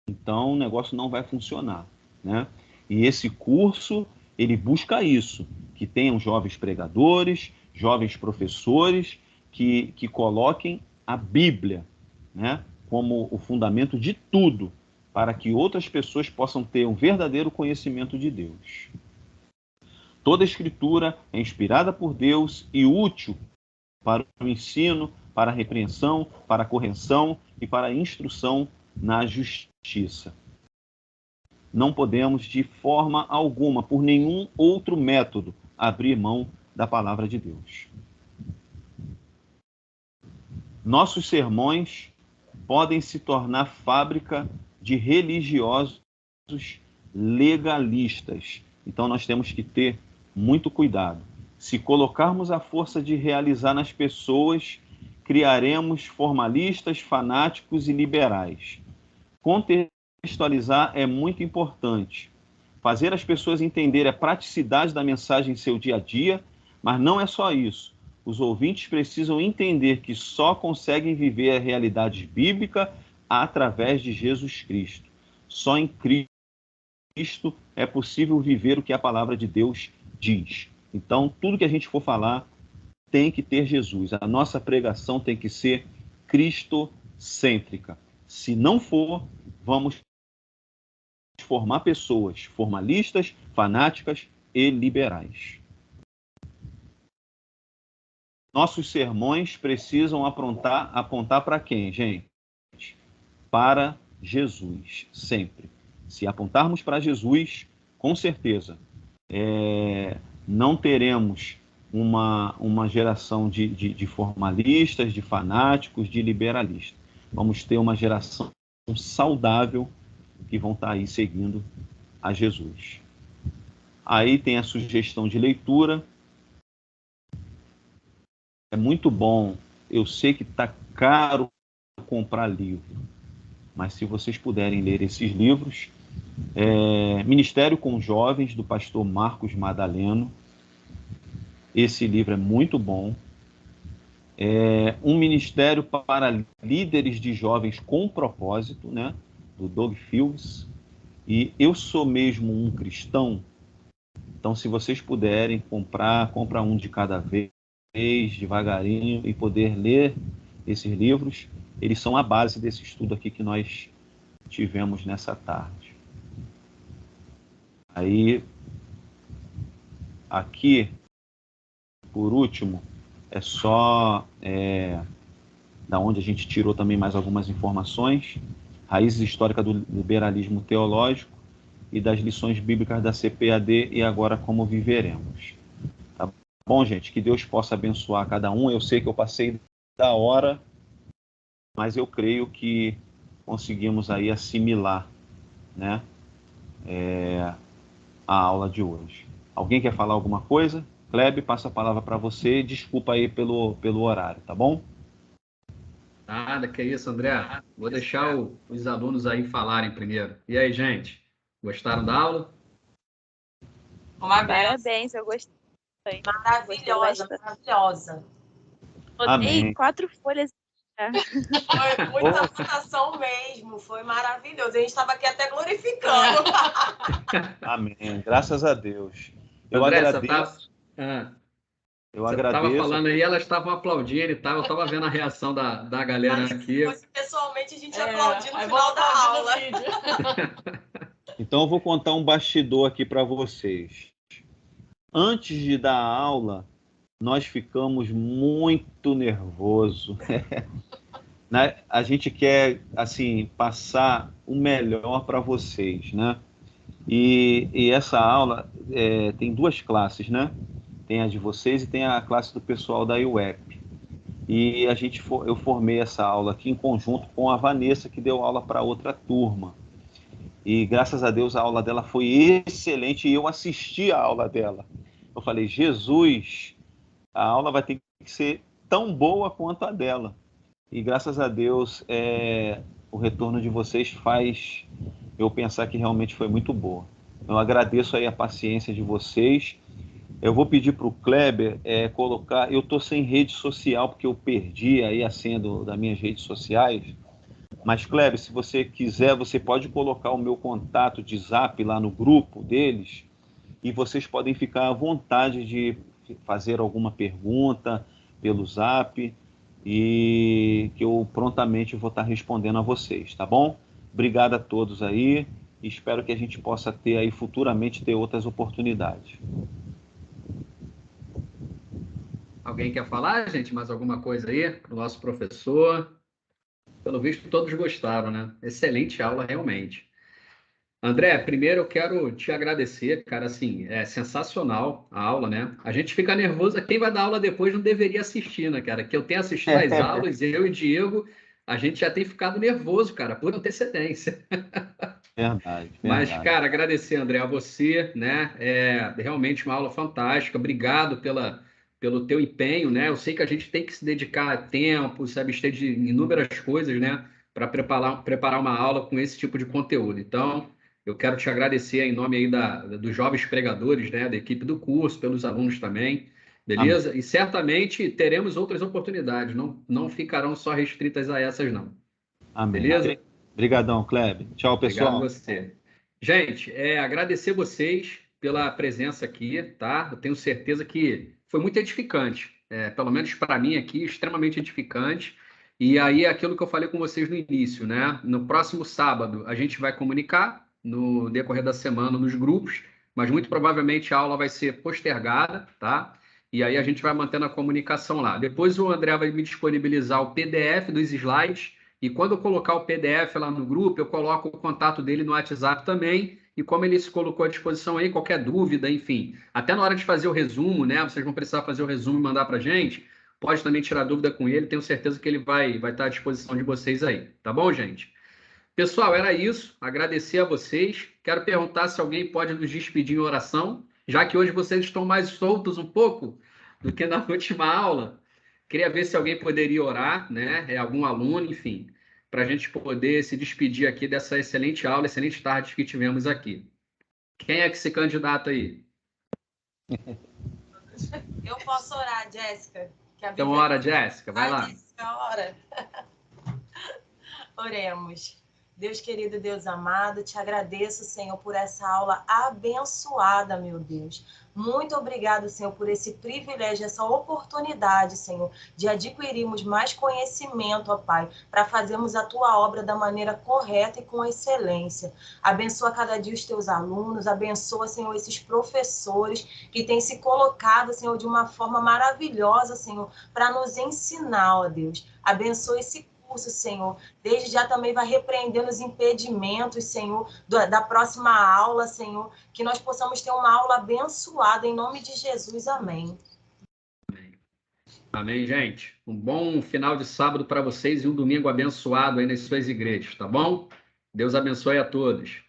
então o negócio não vai funcionar, né? E esse curso, ele busca isso, que tenham jovens pregadores, jovens professores que coloquem a Bíblia, né, como o fundamento de tudo, para que outras pessoas possam ter um verdadeiro conhecimento de Deus. Toda a Escritura é inspirada por Deus e útil para o ensino, para a repreensão, para a correção e para a instrução na justiça. Não podemos, de forma alguma, por nenhum outro método, abrir mão da palavra de Deus. Nossos sermões podem se tornar fábrica de religiosos legalistas. Então nós temos que ter muito cuidado. Se colocarmos a força de realizar nas pessoas, criaremos formalistas, fanáticos e liberais. Contextualizar é muito importante. Fazer as pessoas entenderem a praticidade da mensagem em seu dia a dia, mas não é só isso. Os ouvintes precisam entender que só conseguem viver a realidade bíblica através de Jesus Cristo. Só em Cristo é possível viver o que a palavra de Deus diz. Então, tudo que a gente for falar tem que ter Jesus. A nossa pregação tem que ser cristocêntrica. Se não for, vamos formar pessoas formalistas, fanáticas e liberais. Nossos sermões precisam apontar para quem, gente? Para Jesus, sempre. Se apontarmos para Jesus, com certeza, não teremos uma geração de formalistas, de fanáticos, de liberalistas. Vamos ter uma geração saudável que vão estar aí seguindo a Jesus. Aí tem a sugestão de leitura. É muito bom. Eu sei que está caro comprar livro, mas se vocês puderem ler esses livros, Ministério com Jovens, do pastor Marcos Madaleno. Esse livro é muito bom. Um Ministério para Líderes de Jovens com Propósito, né, do Doug Fields. E Eu Sou Mesmo um Cristão. Então, se vocês puderem compra um de cada vez, devagarinho, e poder ler esses livros. Eles são a base desse estudo aqui que nós tivemos nessa tarde. Aí, aqui, por último, é só da onde a gente tirou também mais algumas informações, raízes históricas do liberalismo teológico e das lições bíblicas da CPAD e agora como viveremos. Tá bom, gente? Que Deus possa abençoar cada um. Eu sei que eu passei da hora, mas eu creio que conseguimos aí assimilar, né, a aula de hoje. Alguém quer falar alguma coisa? Kleber, passa a palavra para você. Desculpa aí pelo horário, tá bom? Nada, que isso, André. Vou deixar os alunos aí falarem primeiro. E aí, gente? Gostaram da aula? Parabéns, eu gostei. Maravilhosa, maravilhosa. Amém. 4 folhas. Foi muita votação mesmo, foi maravilhoso. A gente estava aqui até glorificando. Amém. Graças a Deus. Eu André, agradeço. Eu Você agradeço. estava falando aí, elas estavam aplaudindo e tal. Eu estava vendo a reação da galera aqui. Se fosse pessoalmente, a gente ia aplaudir no final da aula. Então eu vou contar um bastidor aqui para vocês. Antes de dar a aula, nós ficamos muito nervosos. A gente quer, assim, passar o melhor para vocês, né? E essa aula tem 2 classes, né? Tem a de vocês e tem a classe do pessoal da UEP. E eu formei essa aula aqui em conjunto com a Vanessa, que deu aula para outra turma. E graças a Deus a aula dela foi excelente e eu assisti a aula dela. Eu falei, Jesus, a aula vai ter que ser tão boa quanto a dela. E graças a Deus o retorno de vocês faz eu pensar que realmente foi muito boa. Eu agradeço aí a paciência de vocês. Eu vou pedir para o Kleber colocar... Eu estou sem rede social porque eu perdi aí a senha das minhas redes sociais. Mas, Kleber, se você quiser, você pode colocar o meu contato de Zap lá no grupo deles e vocês podem ficar à vontade de fazer alguma pergunta pelo Zap e que eu prontamente vou estar respondendo a vocês, tá bom? Obrigado a todos aí e espero que a gente possa ter aí futuramente outras oportunidades. Alguém quer falar, gente? Mais alguma coisa aí para o nosso professor? Pelo visto, todos gostaram, né? Excelente aula, realmente. André, primeiro eu quero te agradecer, cara, assim, é sensacional a aula, né? A gente fica nervoso, quem vai dar aula depois não deveria assistir, né, cara? Que eu tenho assistido às aulas, eu e o Diego, a gente já tem ficado nervoso, cara, por antecedência. Verdade, Mas, verdade. cara, agradecer, André, a você, né? É realmente uma aula fantástica. Obrigado pelo teu empenho, né? Eu sei que a gente tem que se dedicar tempo, se abster de inúmeras coisas, né? Para preparar uma aula com esse tipo de conteúdo. Então, eu quero te agradecer em nome aí dos jovens pregadores, né? Da equipe do curso, pelos alunos também, Amém. beleza? E certamente teremos outras oportunidades, não ficarão só restritas a essas, não. Amém. Beleza? Obrigadão, Kleber. Tchau, Obrigado a pessoal. você. Gente, agradecer vocês pela presença aqui, tá? Eu tenho certeza que foi muito edificante, pelo menos para mim aqui, extremamente edificante. E aí, aquilo que eu falei com vocês no início, né? No próximo sábado, a gente vai comunicar no decorrer da semana nos grupos, mas muito provavelmente a aula vai ser postergada, tá? E aí a gente vai mantendo a comunicação lá. Depois o André vai me disponibilizar o PDF dos slides e quando eu colocar o PDF lá no grupo, eu coloco o contato dele no WhatsApp também. E como ele se colocou à disposição aí, qualquer dúvida, enfim, até na hora de fazer o resumo, né? Vocês vão precisar fazer o resumo e mandar para a gente. Pode também tirar dúvida com ele. Tenho certeza que ele vai estar à disposição de vocês aí. Tá bom, gente? Pessoal, era isso. Agradecer a vocês. Quero perguntar se alguém pode nos despedir em oração, já que hoje vocês estão mais soltos um pouco do que na última aula. Queria ver se alguém poderia orar, né? Algum aluno, enfim, para a gente poder se despedir aqui dessa excelente aula, excelente tarde que tivemos aqui. Quem é que se candidata aí? Eu posso orar, Jéssica. Que a Então, Bíblia... ora, Jéssica, vai lá. Jéssica, ora. Oremos. Deus querido, Deus amado, te agradeço, Senhor, por essa aula abençoada, meu Deus. Muito obrigado, Senhor, por esse privilégio, essa oportunidade, Senhor, de adquirirmos mais conhecimento, ó Pai, para fazermos a tua obra da maneira correta e com excelência. Abençoa cada dia os teus alunos, abençoa, Senhor, esses professores que têm se colocado, Senhor, de uma forma maravilhosa, Senhor, para nos ensinar, ó Deus. Abençoa esse curso, Senhor. Desde já também vai repreendendo os impedimentos, Senhor, da próxima aula, Senhor, que nós possamos ter uma aula abençoada, em nome de Jesus. Amém. Amém, gente. Um bom final de sábado para vocês e um domingo abençoado aí nas suas igrejas, tá bom? Deus abençoe a todos.